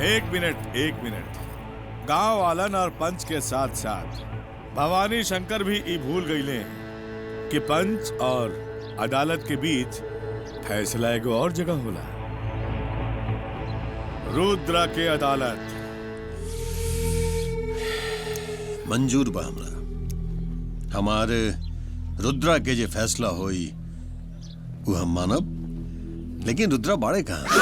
एक मिनट। गांव वालन और पंच के साथ साथ भवानी शंकर भी ई भूल गईले कि पंच और अदालत के बीच फैसला एगो और जगह होला। रुद्रा के अदालत। मंजूर बा हमरा। हमारे रुद्रा के जे फैसला होई वो हम मानब, लेकिन रुद्रा बाड़े कहाँ?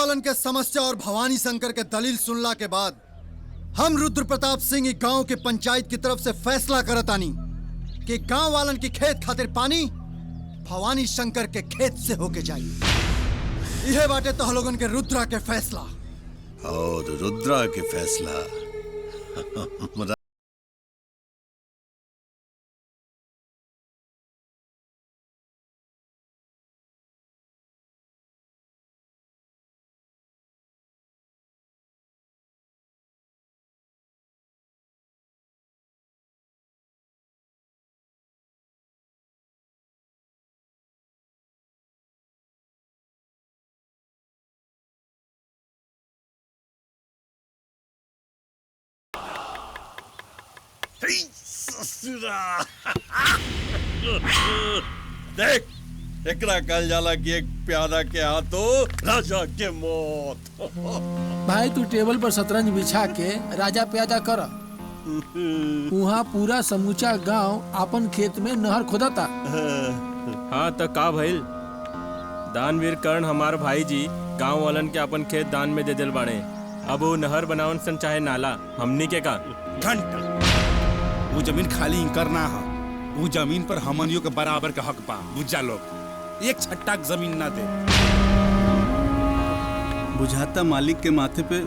वालन के समस्या और भवानी शंकर के दलील सुनला के बाद हम रुद्र प्रताप सिंह गांव के पंचायत की तरफ से फैसला करतानी कि गांव वालन की खेत खातिर पानी भवानी शंकर के खेत से होके जाए। यह बाटे तो लोगन के रुद्रा के फैसला। और रुद्रा के फैसला हमरा देख एकरा कल जाला कि एक प्यादा के हाथों राजा के मौत। भाई तू टेबल पर शतरंज बिछा के राजा प्यादा कर। वहाँ पूरा समूचा गांव अपन खेत में नहर खोदता। हाँ तो का भइल? दानवीर कर्ण हमार भाई जी गांव वालन के अपन खेत दान में दे दिल बाड़े। अब वो नहर बनावन सन चाहे नाला, हमनी के का घंटा वो जमीन खाली इंकर ना है। वो जमीन पर हमनियों के बराबर का हक पा। बुझा लोग एक छट्टा जमीन ना दे। बुझाता मालिक के माथे पे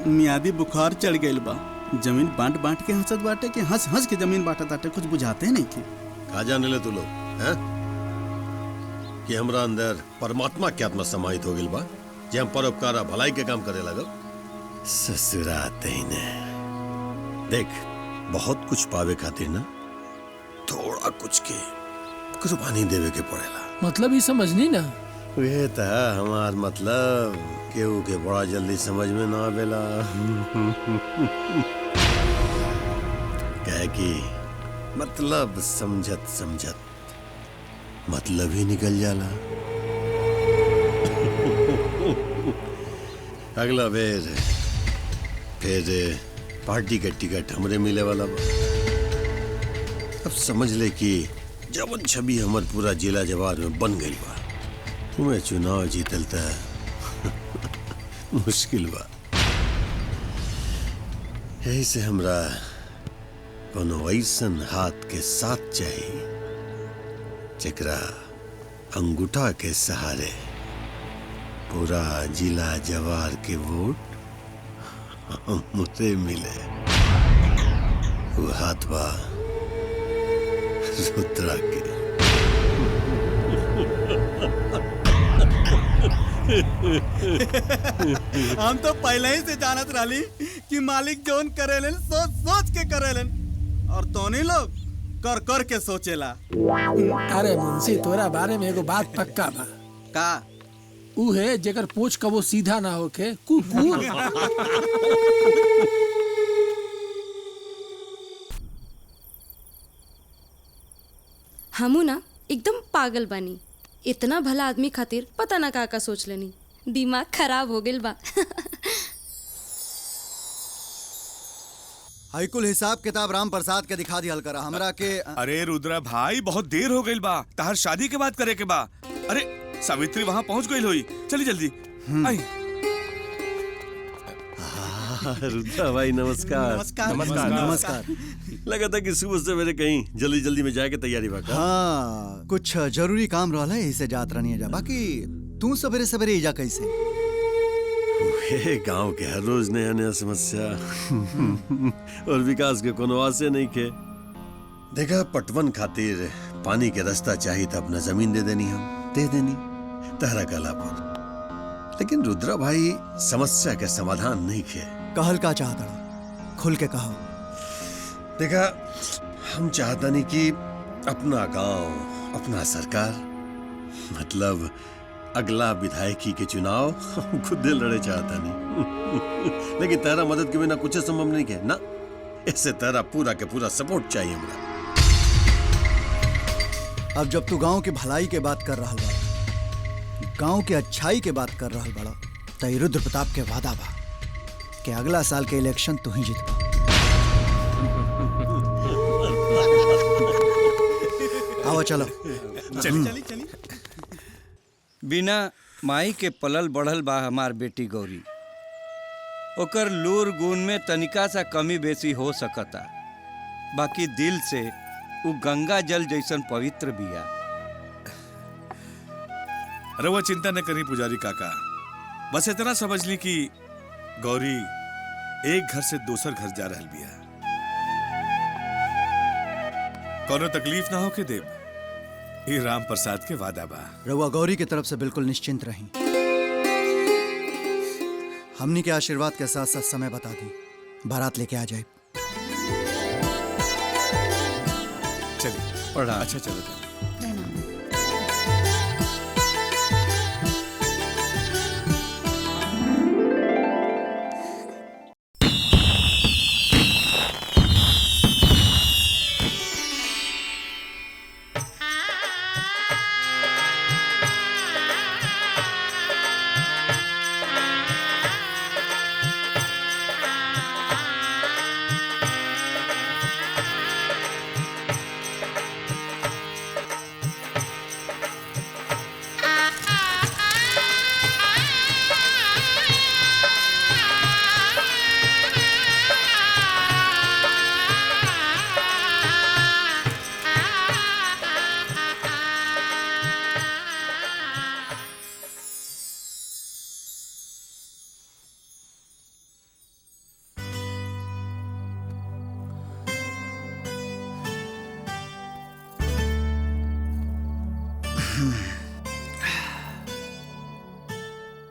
मियादी बुखार चढ़ गइल बा। जमीन बांट बांट के हंसत बाटे कि हंस हंस के जमीन बांटत बाटे। कुछ बुझाते नहीं के कहा जाने ले तू लोग हैं कि हमरा अंदर परमात्मा के आत्मा समाहित हो गइल बा जे हम परोपकार भलाई के काम करे लगो। ससुराते ही ने देख बहुत कुछ पावे खातिर ना थोड़ा कुछ के कुर्बानी देवे के पड़ेला। मतलब ये समझनी ना वे था हमार मतलब केहू के बड़ा जल्दी समझ में ना आवेला। कहे कि मतलब समझत समझत मतलब ही निकल जाला। अगला बेर फिर पार्टी का टिकट हमरे मिले वाला बा। अब समझ ले कि जवन छवि हमर पूरा जिला जवार में बन गई बा। तुम्हें चुनाव जीतल त मुश्किल बा। यही से हमरा कोनो ऐसन हाथ के साथ चाहिए जेकरा अंगूठा के सहारे पूरा जिला जवार के वोट मुझे मिले। वो हाथ बा रुद्रा के। हम तो पहले ही से जानत रही कि मालिक जोन करेलन सोच सोच के करेलन और तोनी लोग कर कर के सोचेला। अरे मुंशी तोरा बारे में एगो बात पक्का बा। का ऊ है जेकर पूछ कबो सीधा ना होके कुकुर। हमू ना एकदम पागल बानी। इतना भला आदमी खातिर पता ना का सोच लेनी। दिमाग खराब हो गइल बा। हाईकुल हिसाब किताब राम प्रसाद के दिखा दिया करा हमरा के। अरे रुद्रा भाई बहुत देर हो गई बा। तहर शादी के बात करे के बा। अरे सावित्री वहाँ पहुँच गई होई। चली जल्दी आई। रुद्रा भाई नमस्कार। नमस्कार नमस्कार नमस्कार। लगा था कि सुबह से मेरे कहीं जल्दी जल्दी में जाए के तैयारी बा। हाँ कुछ जरूरी काम रहला इसे जात रहनी जा। बाकी तू सवेरे सवेरे जा कैसे? गांव के हर रोज नया नया समस्या और विकास के कोनो आसे नहीं के। देखा पटवन खातिर पानी के रास्ता चाहिए था। अपना जमीन दे देनी हम दे देनी तहरा कला पर। लेकिन रुद्रा भाई समस्या के समाधान नहीं खे। कहल का चाहता खुल के कहो। देखा हम चाहता नहीं कि अपना गांव अपना सरकार मतलब अगला विधायकी के चुनाव हम खुद लड़े चाहता नहीं। लेकिन तेरा मदद के बिना कुछ संभव नहीं है ना। इससे तेरा पूरा के पूरा सपोर्ट चाहिए हमरा। अब जब तू गांव की भलाई के बात कर रहा बा, गांव के अच्छाई के बात कर रहा बड़ा, तो रुद्र प्रताप के वादा बा कि अगला साल के इलेक्शन तू ही जीतबा। आओ चलो। बिना माई के पलल बढ़ल बा हमार बेटी गौरी। ओकर लूर गुण में तनिका सा कमी बेसी हो सकता, बाकी दिल से वो गंगा जल जैसन पवित्र बिया। रउआ चिंता न करी पुजारी काका, बस इतना समझ ली कि गौरी एक घर से दूसर घर जा रहल बिया। कोनो तकलीफ ना हो के देव, ये राम प्रसाद के वादा बा। रउआ गौरी की तरफ से बिल्कुल निश्चिंत रही। हमनी के आशीर्वाद के साथ साथ समय बता दी, बारात लेके आ जाए। चलिए पढ़ा। अच्छा चलो।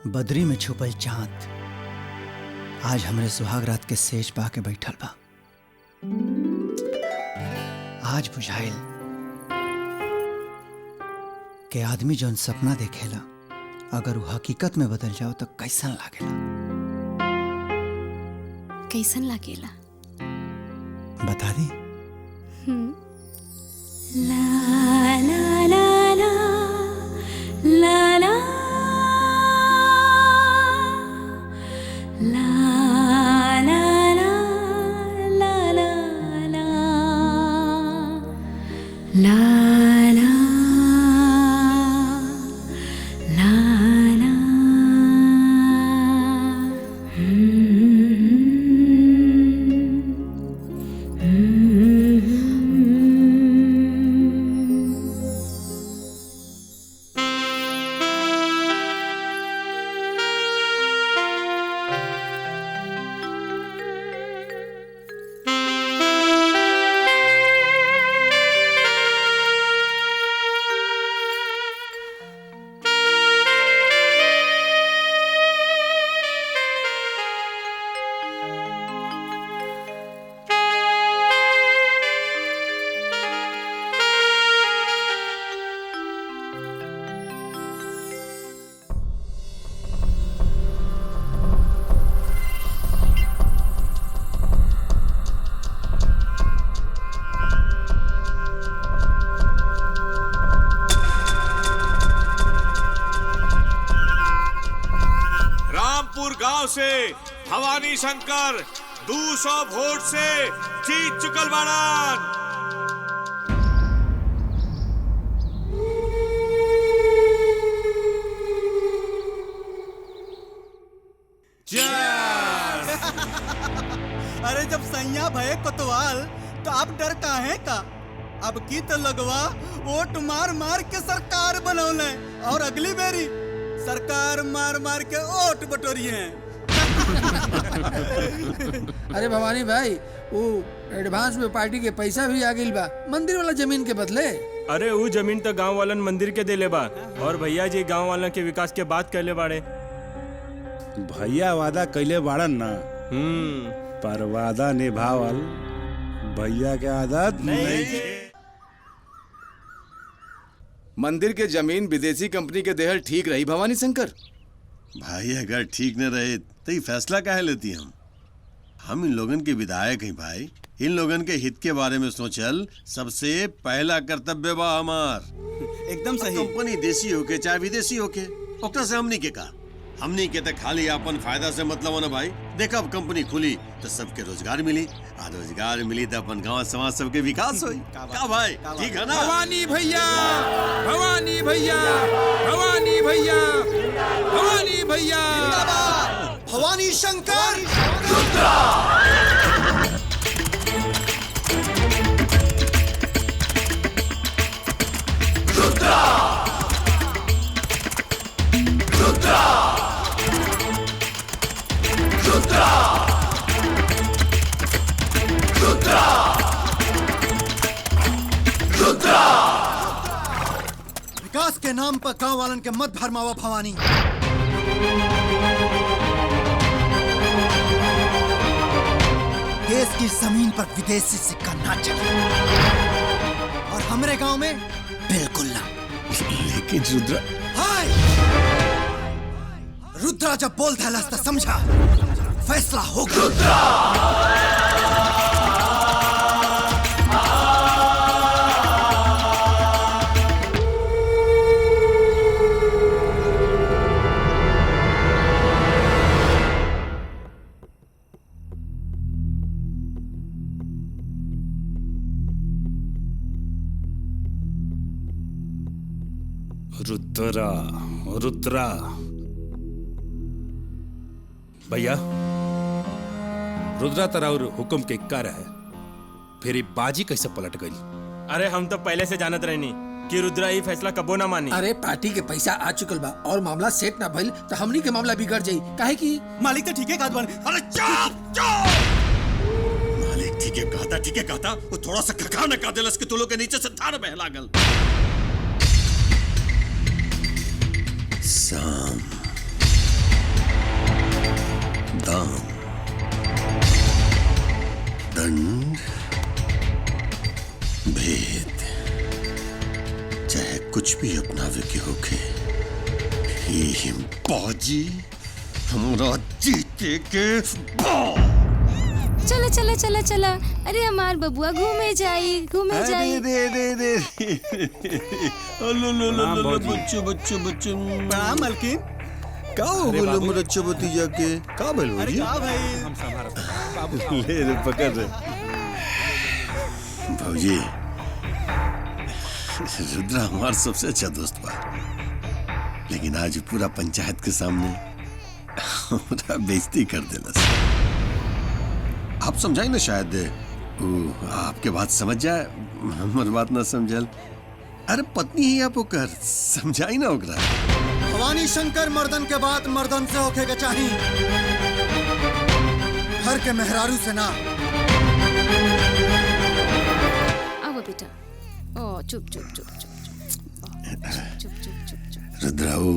बदरी में छुपल चांद आज हमरे सुहाग रात के सेज पा के बैठल बा। आज बुझाइल के आदमी जौन सपना देखेला अगर वो हकीकत में बदल जाओ तो कैसन लागेला। कैसन लागेला बता दी। ला ला ला ला ला ला गांव से भवानी शंकर 200 वोट से जीत चुकल बाड़न। अरे जब सैया भये कोतवाल तो आप डर काहे का? अब की तो लगवा वोट मार मार के सरकार बनौले और अगली बेरी सरकार मार मार के वोट बटोरिए। अरे भवानी भाई, वो एडवांस में पार्टी के पैसा भी आ गइल बा मंदिर वाला जमीन के बदले। अरे वो जमीन तो गांव वालन मंदिर के देले बा और भैया जी गांव वालन के विकास के बात कहले बाड़े। भैया वादा कैले बाड़न ना, पर वादा निभावल भैया के आदत नहीं। मंदिर के जमीन विदेशी कंपनी के देहल ठीक रही भवानी शंकर? भाई अगर ठीक न रहे तो ये फैसला काहे लेती हम इन लोगन के विधायक हैं भाई। इन लोगन के हित के बारे में सोचल सबसे पहला कर्तव्य बा हमार। एकदम सही। कंपनी देसी होके चाहे विदेशी होके ओकरा से हमनी के का, हमनी के तो खाली अपन फायदा से मतलब हो ना भाई। देखा अब कंपनी खुली तो सबके रोजगार मिली, और रोजगार मिली तो अपन गांव समाज सबके विकास होई। का भाई ठीक है ना? भवानी भैया, भवानी भैया, भवानी भैया, भवानी भैया, भवानी शंकर रुद्रा। रुद्रा। रुद्रा। रुद्रा। रुद्रा। रुद्रा। विकास के नाम पर गांव वालन के मत भरमावा भवानी। देश की जमीन पर विदेशी सिक्का ना चले, और हमारे गांव में बिल्कुल ना। लेकिन रुद्रा, हाय रुद्रा जब बोलता है तो समझा फैसला होगा। रुद्रा। रुद्रा, रुद्रा भैया, रुद्रा तरा और हुक्म के कर है, फिर ये बाजी कैसे पलट गई? अरे हम तो पहले से जानत रहनी कि रुद्रा ये फैसला कबो ना मानी। अरे पार्टी के पैसा आ चुकल बा और मामला सेट ना भइल तो हमनी के मामला बिगड़ जाई। काहे कि मालिक तो ठीक है कहत बानी। अरे चुप! मालिक ठीक है कहता, वो थोड़ा सा खखा न का देलस कि तू लोग के नीचे से धार बह लागल। साम दाम दंड भेद, चाहे कुछ भी अपनावे के होके, ही बाजी हमरा जीते के चला चला चला चला। अरे हमार बबुआ घूमे जाई दे बच्चों प्रणाम मालकिन। का हो गइल हमर भतीजा के? का भइल अरे का भाई? हम संभाल ले रे पकड़ रे भौजी। रुद्रा हमार सबसे अच्छा दोस्त बा, लेकिन आज पूरा पंचायत के सामने हमरा बेइज्जती कर देलस। आप समझाई ना, शायद वो आपके बात समझ जाए, हमर बात ना समझल। अरे पत्नी ही आप ओकर, समझाई ना ओकरा। भवानी शंकर मर्दन के बात मर्दन से होके के चाहिए, घर के मेहरारू से ना। आओ बेटा। ओ चुप चुप चुप चुप चुप। रुद्रा वो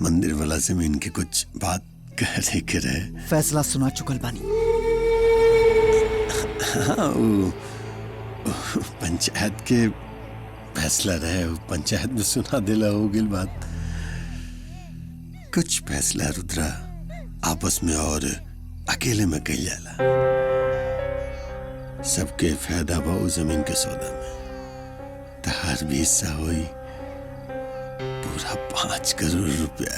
मंदिर वाला जमीन के कुछ बात करे के रहे। फैसला सुना चुकल बानी। हाँ वो पंचायत के फैसला रहे, वो पंचायत में सुना दिला हो गई बात। कुछ फैसला रुद्रा आपस में और अकेले में कही जाला। सबके फायदा बा जमीन के सौदा में। तहार भी हिस्सा हुई पूरा 5 करोड़ रुपया।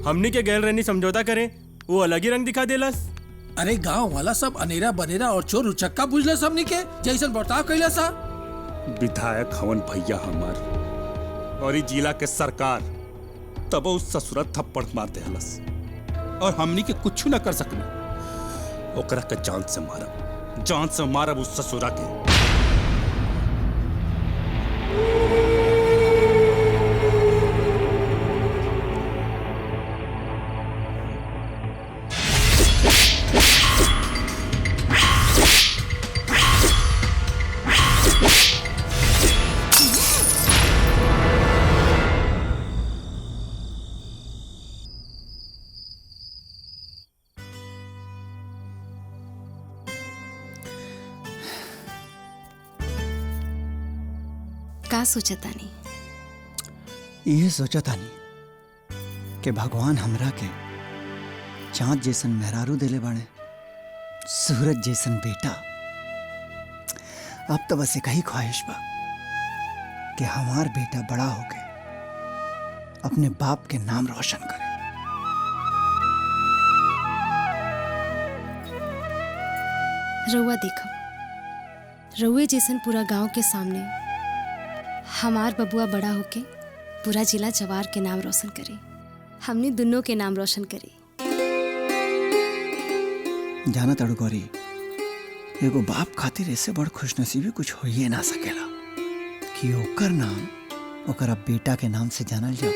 हमनी के गैर रहनी समझौता करे, वो अलग ही रंग दिखा देलस। अरे गांव वाला सब अनेरा बनेरा और चोर उचक्का बुझलस हमनी के, जैसन बर्ताव कैला सा। विधायक हवन भैया हमार और ई जिला के सरकार तब उस ससुरा थप्पड़ मार देहलस और हमनी के कुछ न कर सकने। ओकरा के जान से मारब उस ससुरा के। का सोचतानी? ये सोचा तानी कि भगवान हमरा के चाँद जैसन मेहरारू देले बाड़े, सूरज जैसन बेटा। अब तो बस एक ही ख्वाहिश बा कि हमार बेटा बड़ा होके अपने बाप के नाम रोशन करे। रउआ देखो, रउए जैसन पूरा गांव के सामने हमार बबुआ बड़ा होके पूरा जिला जवार के नाम रोशन करे, हमने दोनों के नाम रोशन करे। जाना तड़ू गौरी, एगो बाप खातिर ऐसे बड़ खुशनसीबी कुछ हो ही ना सकेला कि ओकर नाम ओकरा बेटा के नाम से जानल जाओ।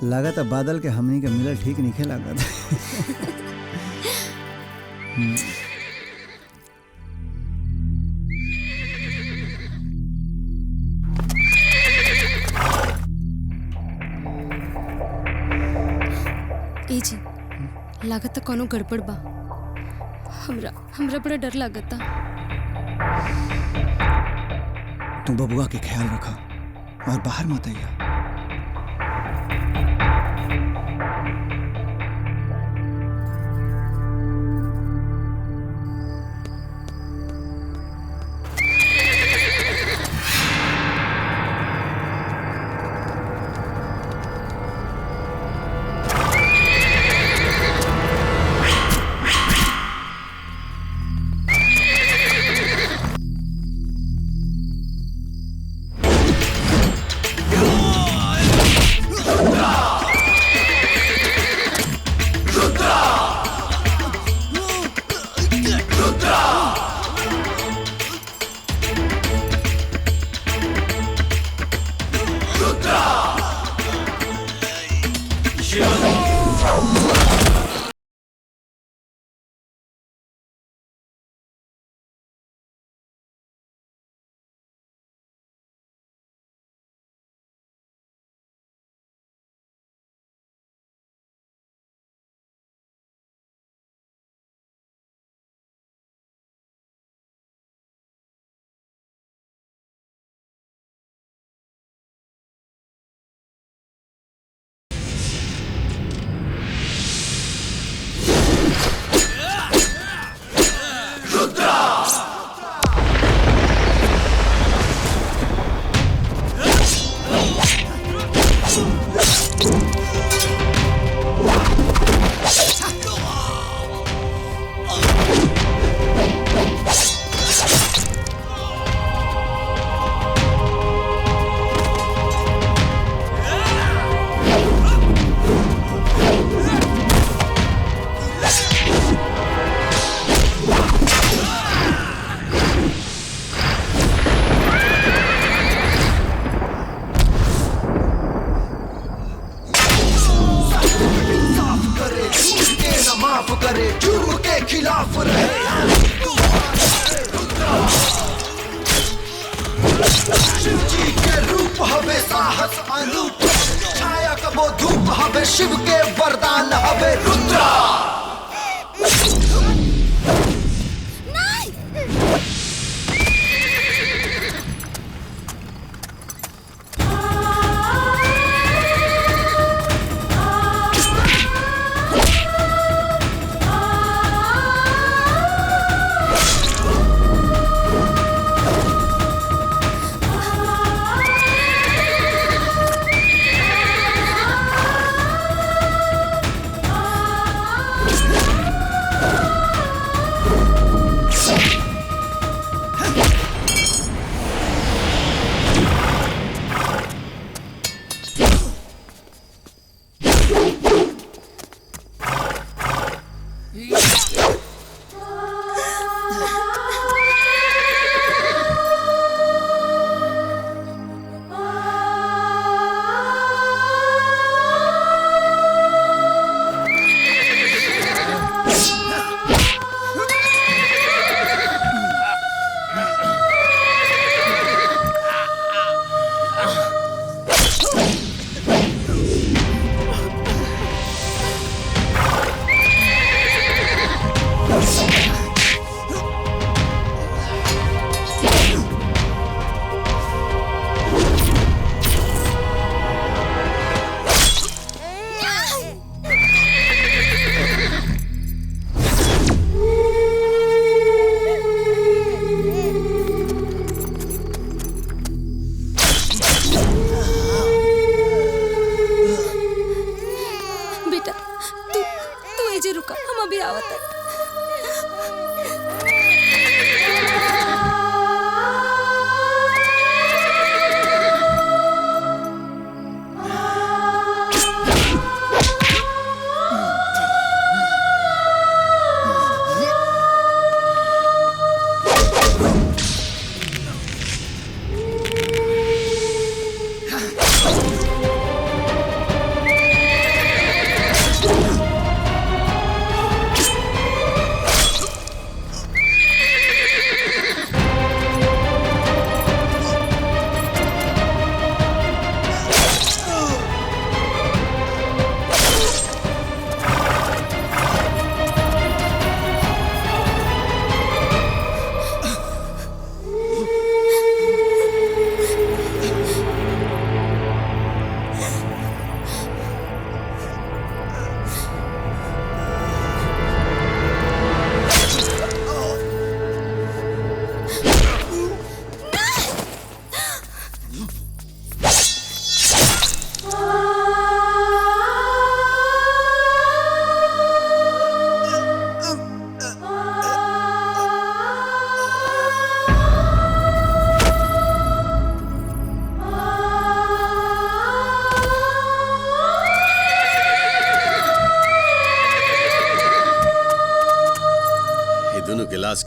लागत अब बादल के हमनी के मिलल ठीक नहीं लागत। ए जी, लागत कोनो गड़बड़ बा। हमरा बड़ा डर लागता। तू बबुआ के ख्याल रखा और बाहर मत आइया। शिव के वरदान हवे रुद्रा।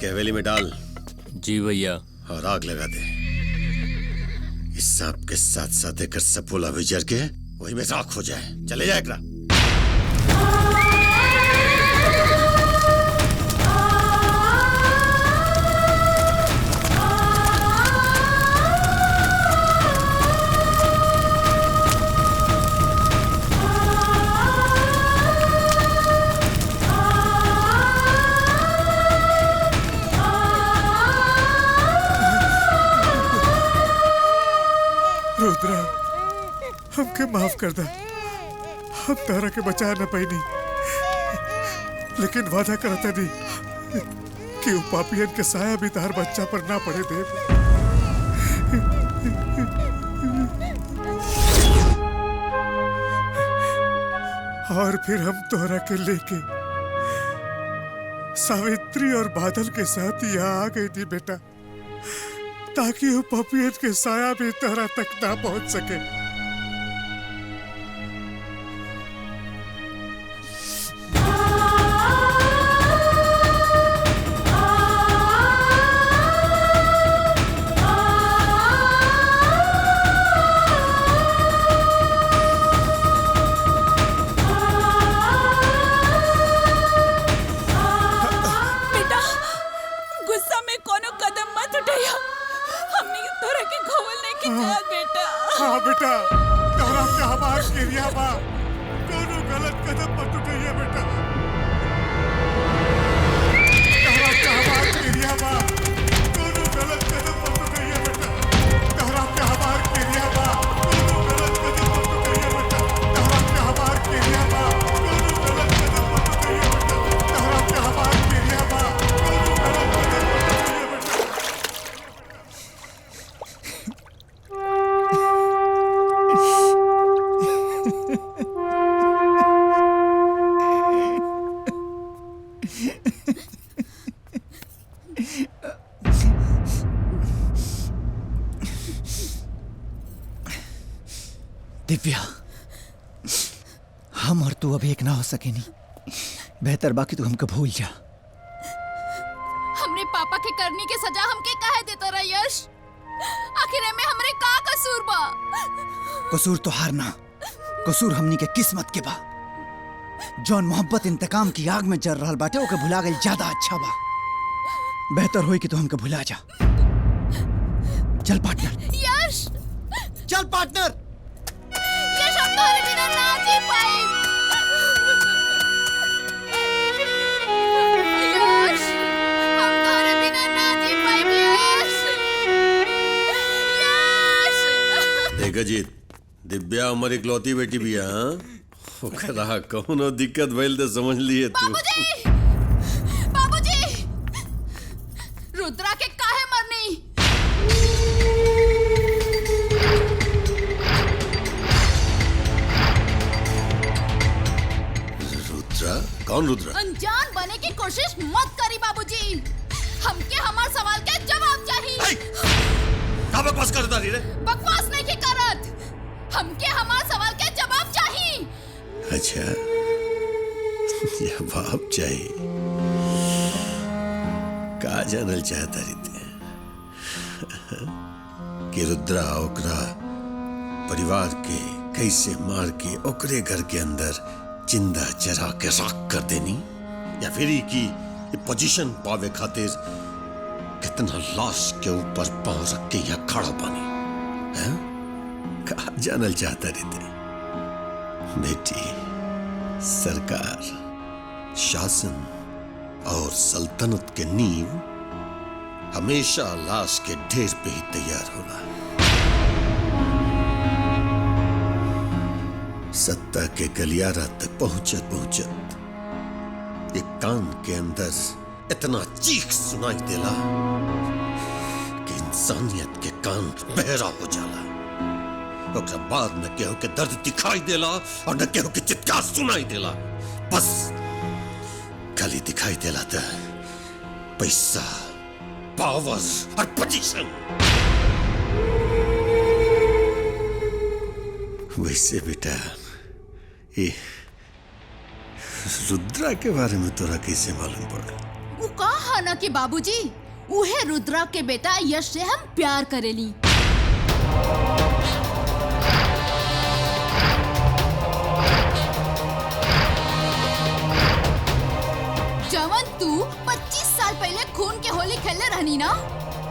के हवेली में डाल। जी भैया। और आग लगा दे। इस सांप के साथ साथ एक सपोला भी जर के वही में राख हो जाए। चले जाए एकरा। रुद्रा, हमके माफ कर दा। हम तारा के बचा न पैनी, लेकिन वादा करता नहीं कि वो पापियन के साया भी तार बच्चा पर ना पड़े दे। और फिर हम तोहरा के लेके सावित्री और बादल के साथ यहाँ आ गई थी बेटा, ताकि वो पपियन के साया भी तोहरा तक ना पहुंच सके। बेटा, गुस्सा में कोनो कदम मत उठाया। हमने तोरा के खोलने की चाह बेटा। हाँ बेटा, तोहरा के हमार क्रिया बा, कोनो गलत कदम मत उठाइए बेटा। तोहरा के हमार क्रिया बा, कोनो गलत कदम मत उठाइए बेटा। तोहरा के हमार क्रिया बा, कोनो गलत कदम मत उठाइए बेटा। तोहरा के हमार क्रिया बा, कोनो गलत कदम मत उठाइए बेटा। तोहरा के हमार क्रिया बा, कोनो गलत कदम मत उठाइए बेटा। दिव्या, हम और तू अभी एक ना हो सके नहीं। बेहतर बाकी तू हमको भूल जा। हमरे पापा के करनी के सजा हमके काहे देता रहा यश? आखिर में हमरे का कसूर बा? कसूर तो हारना, कसूर हमनी के किस्मत के बा। जौन मोहब्बत इंतकाम की आग में जल रहल बाटे ओके भुला गई ज्यादा अच्छा बा। बेहतर होई कि तू हमके भुला जा। चल पार्टनर। यश, चल पार्टनर। यश, हम तोहरे बिना ना जी पाई। यश, हम तोहरे बिना ना जी पाई। यश, देख अजीत, दिव्या हमारी इकलौती बेटी भी है। हाँ? ओकरा कौनो दिक्कत भइल तो समझ लिए तू। बाबूजी, रुद्रा के काहे मरनी? रुद्रा? कौन रुद्रा? अनजान बने की कोशिश मत करी बाबूजी। हमके हमार सवाल के जवाब चाहिए। क्या बकवास करता रही रे? बकवास नहीं की करत। हमके हमार सवाल के जवाब चाहिए। अच्छा, जवाब चाहिए। का जानल चाहता रहते कि रुद्रा ओकरा परिवार के कैसे मार के ओकरे घर के अंदर जिंदा जरा के राख कर देनी, या फिर ई की पोजीशन पावे खातिर कितना लाश के ऊपर पांव रख के यहाँ खड़ा पानी है? का जानल चाहता रहते बेटी। सरकार, शासन और सल्तनत के नींव हमेशा लाश के ढेर पे ही तैयार होला। सत्ता के गलियारा तक पहुंचत पहुंचत एक कान के अंदर इतना चीख सुनाई देला कि इंसानियत के कान बहरा हो जाला। ओकरा बाद न केहू के दर्द दिखाई देला और न केहू के चित्कार सुनाई देला। बस खाली दिखाई देला था पैसा, पावर और पोजीशन। वैसे बेटा, ये रुद्रा के बारे में तोरा कैसे मालूम पड़ा? वो कहा ना कि बाबूजी उहे रुद्रा के बेटा यश से हम प्यार करेली। जवन तू 25 साल पहले खून के होली खेलने रहनी ना,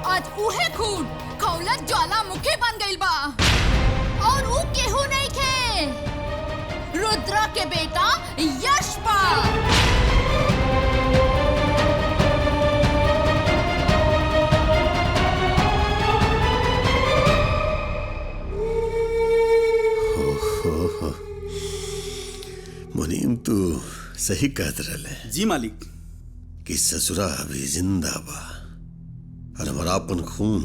आज उहे खून खौलत ज्वालामुखी बन गइल बा। और ऊ केहू नहीं खे, रुद्रा के बेटा यश बा। मुनीम तू सही कहत रहले। जी मालिक। कि ससुरा अभी जिंदा बा और हमारा अपन खून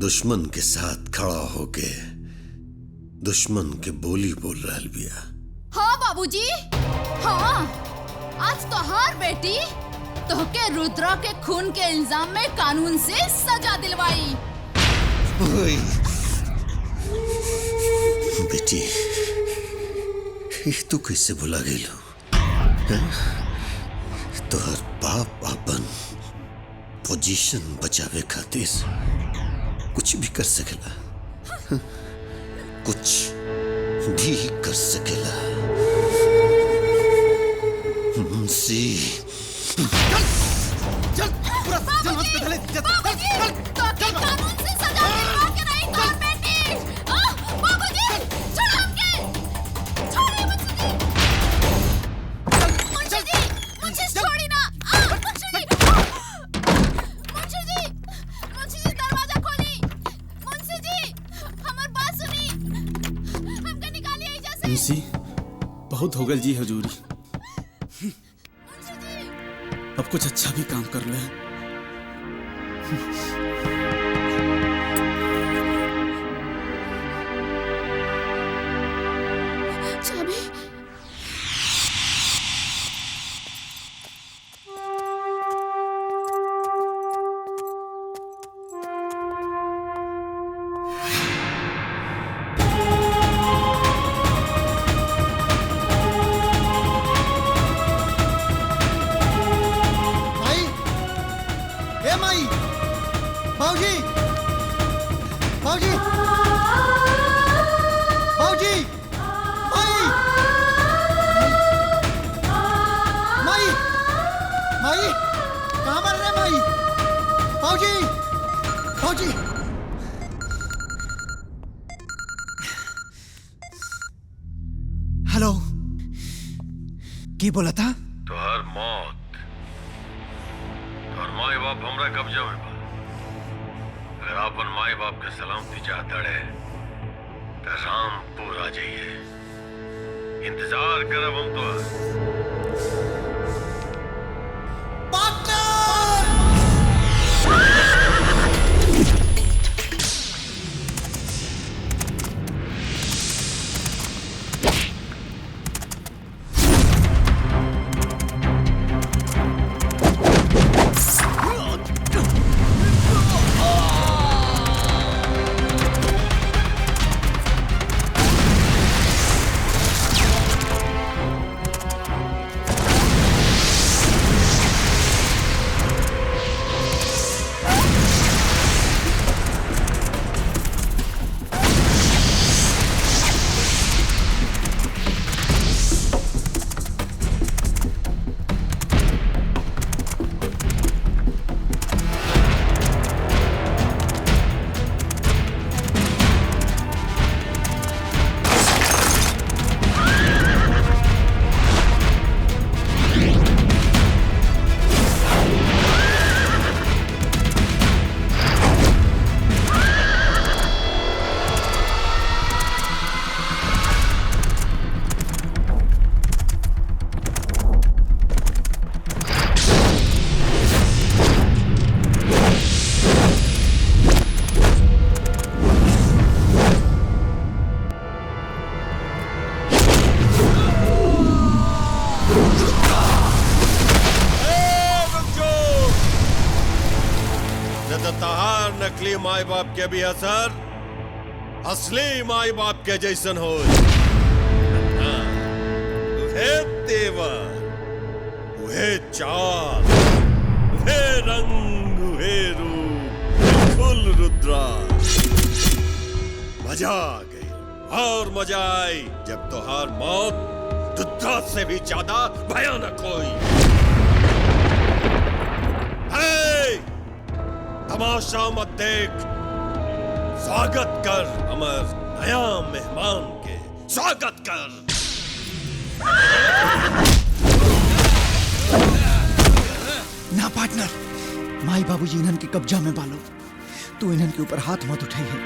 दुश्मन के साथ खड़ा होके दुश्मन के बोली बोल रहल बिया। हाँ बाबूजी, हाँ आज तोहार बेटी तोहके रुद्रा के खून के इल्जाम में कानून से सजा दिलवाई। बेटी तू कैसे भुला गई लो? तोहर बाप अपन पोजीशन बचावे खातिर कुछ भी कर सकेला, कुछ भी कर सकेला। मुंशी चल पूरा जन हॉस्पिटल है। चल कानून से सजा दिलवा के नहीं तोर बेटी। बाबूजी छोड़ हमके, छोड़िए मुंशी जी छोड़ी ना। मुंशी जी दरवाजा खोली। मुंशी जी हमार बात सुनी, हमके निकालिए एजा से। मुंशी बहुत हो गल जी हजूरी, अब कुछ अच्छा भी काम कर ले। चाबी भाऊजी, भाऊजी, भाऊजी, माई, माई, माई, कहाँ मर रहे माई? भाऊजी, भाऊजी। हेलो, की बोला था? तोहर मौत, तोहर माई बाप हमरा कब्जा में बा। अगर अपन माई बाप के सलामती चाहता है तो रामपुर आ जाइए, इंतजार करब हम तो। नकली माई बाप के भी असर असली माई बाप के जैसन हो। उहे तेवर, उहे चाल, हे रंग हे रूप फुल रुद्रा। मजा आ गई और मजा आई जब तोहार मौत रुद्रा से भी ज्यादा भयानक हुई। हे, तमाशा मत देख, स्वागत कर अमर नया मेहमान के, स्वागत कर। ना पार्टनर, माई बाबूजी इन्हन के कब्जा में बालो, तू इन्हन के ऊपर हाथ मत उठाइए।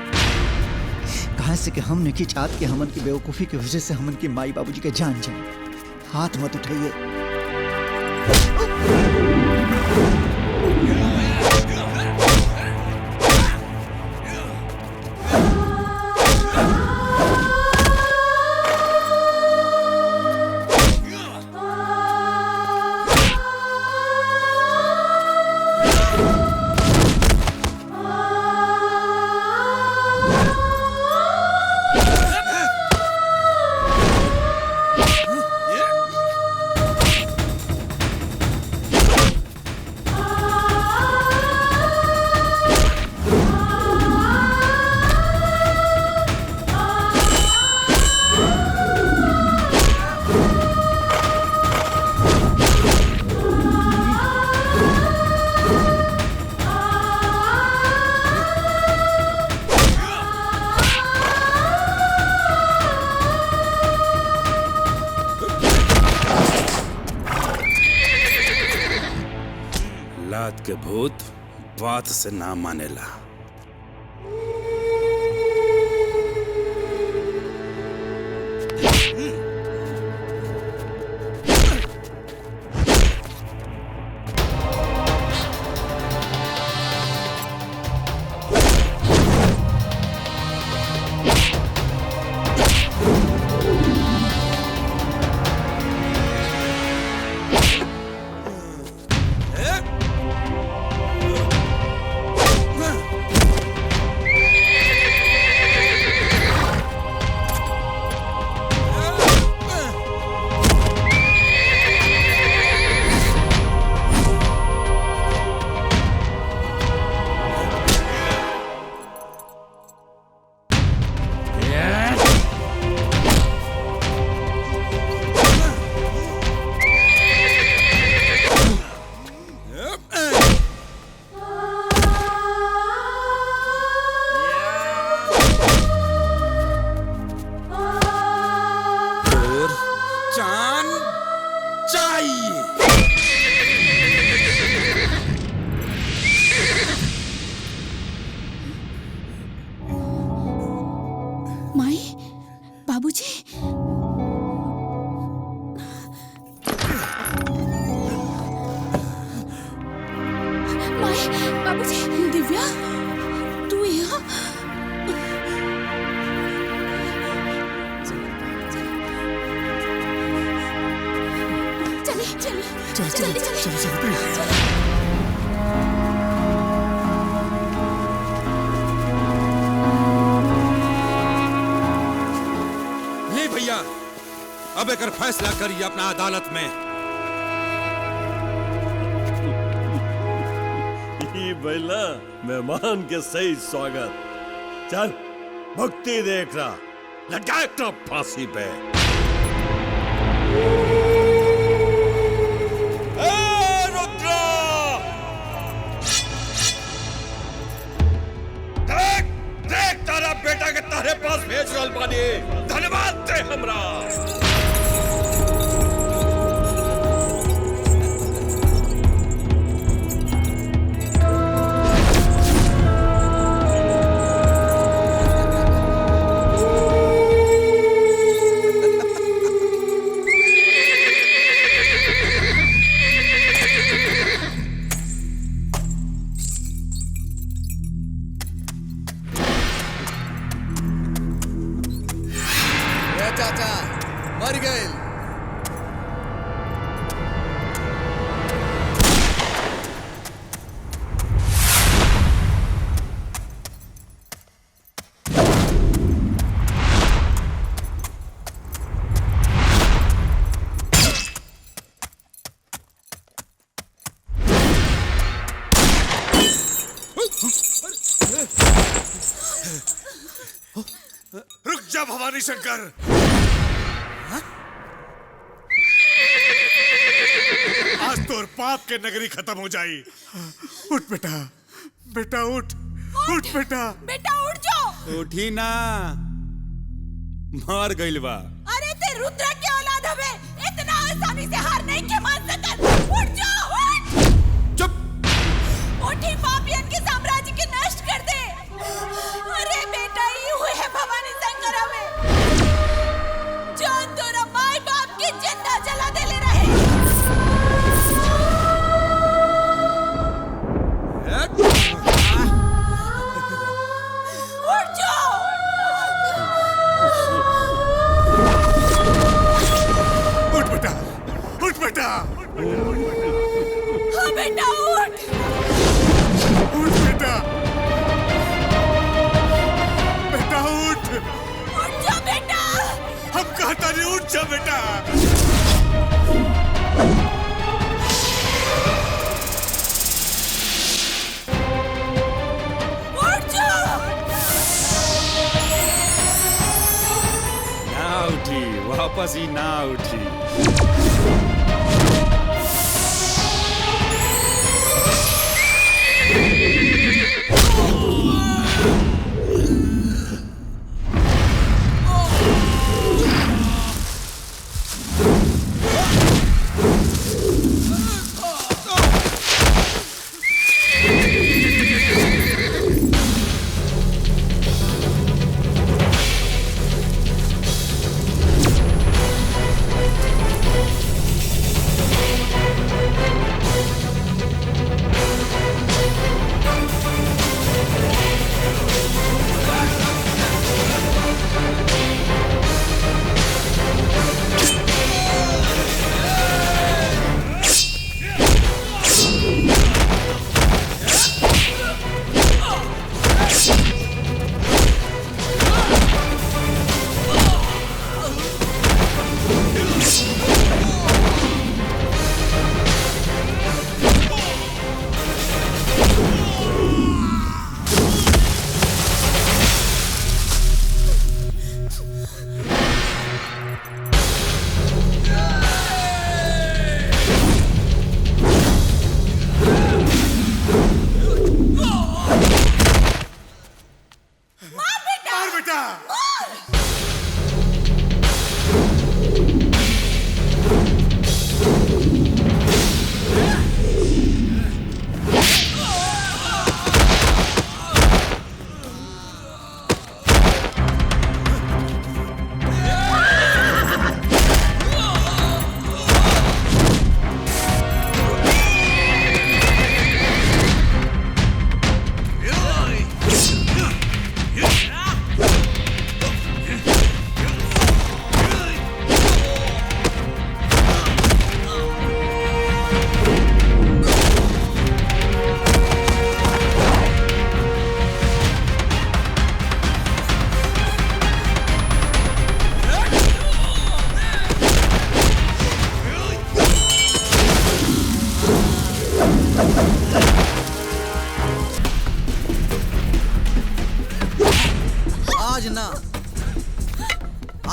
कहां से कि हमने की चाहत के हमन की बेवकूफी की वजह से हमन की माई बाबूजी के जान जाए। हाथ मत उठाइए। लात के भूत बात से ना मानेला। अब एक फैसला करिए अपना अदालत में। बैला मेहमान के सही स्वागत। चल भक्ति देख रहा, लटका तो फांसी पे। रुद्रा देख देख तारा बेटा के तारे पास भेज रहल बानी। धन्यवाद दे हमरा। चाचा मर गए। भवानी शंकर। आज तोर पाप के नगरी खत्म हो जाई। उठ बेटा, बेटा उठ, उठ बेटा। बेटा उठ जाओ। उठी ना, मर गइल बा। अरे ते रुद्र के औलाद हवे, इतना आसानी से हार नहीं के मान सकत। उठ जाओ, उठ। चुप। उठी पापियन के साम्राज्य के नष्ट कर दे। अरे बेटा ये हुए है भवानी शंकर हवे, जो तोरा माई बाप की जिंदा जला दे ले रहे। उठ जाओ। उठ बेटा, उठ बेटा। हाँ बेटा उठ। उठ बेटा, बेटा उठ। उठ जा बेटा। हम कहता नहीं, उठ जा बेटा। उठ जा। ना उठी, वापस ही ना उठी।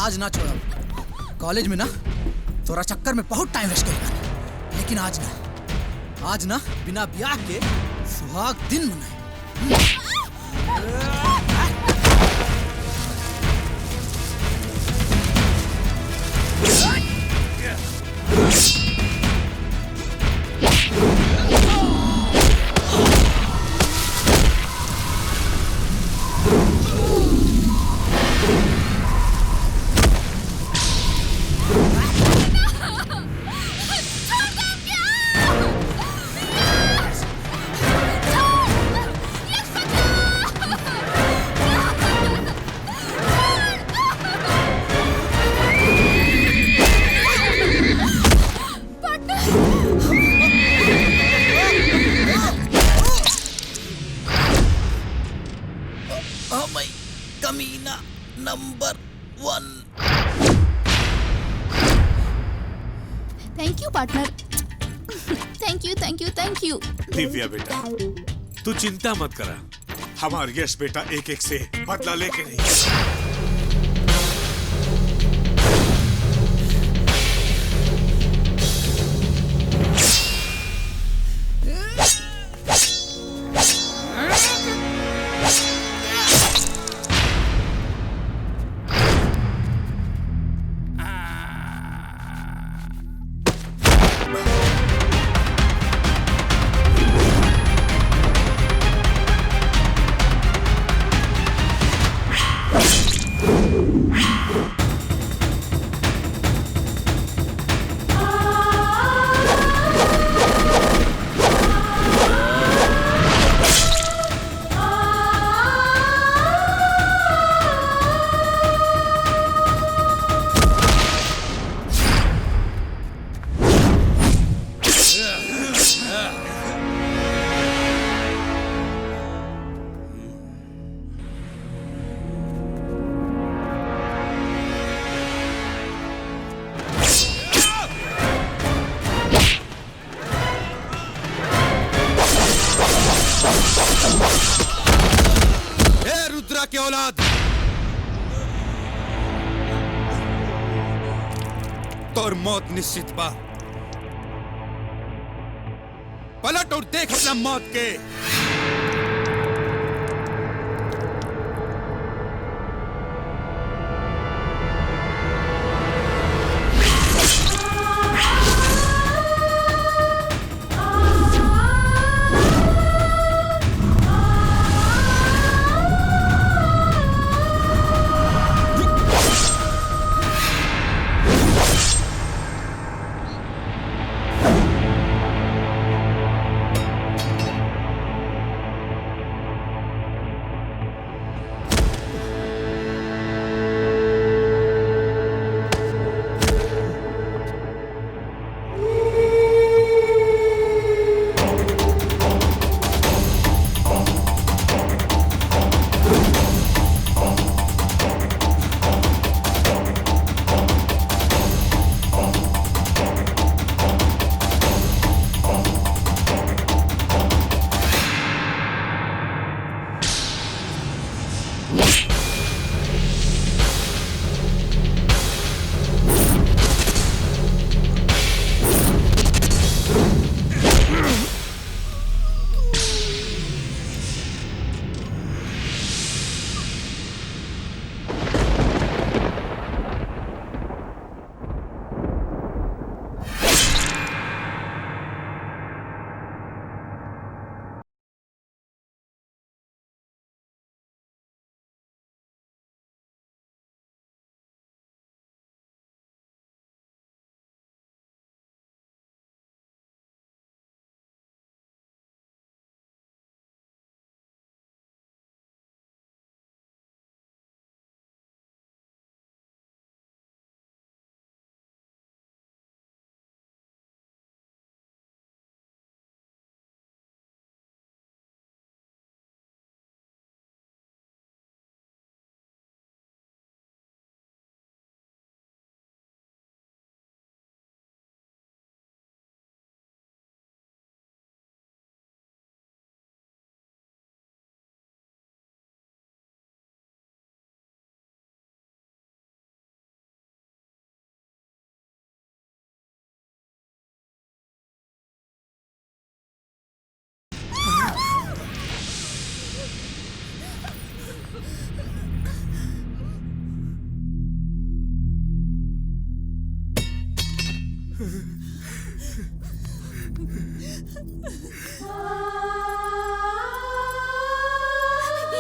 आज ना छोड़ा। कॉलेज में ना तोरा चक्कर में बहुत टाइम वेस्ट करेगा, लेकिन आज ना बिना ब्याह के सुहाग दिन मनाए। कमीना number 1। Thank you partner. Thank you thank you thank you. Divya बेटा तू चिंता मत करा, हमार यश बेटा एक एक से बदला लेके नहीं। के औलाद, तोर मौत निश्चित बा। पलट और देख अपना मौत के।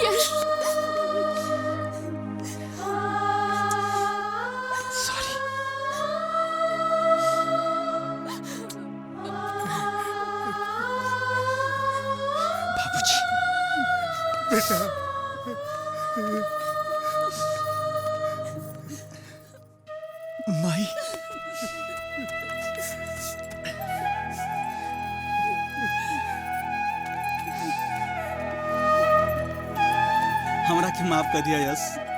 यश बेटा माई हमरा के माफ कर दिया यश।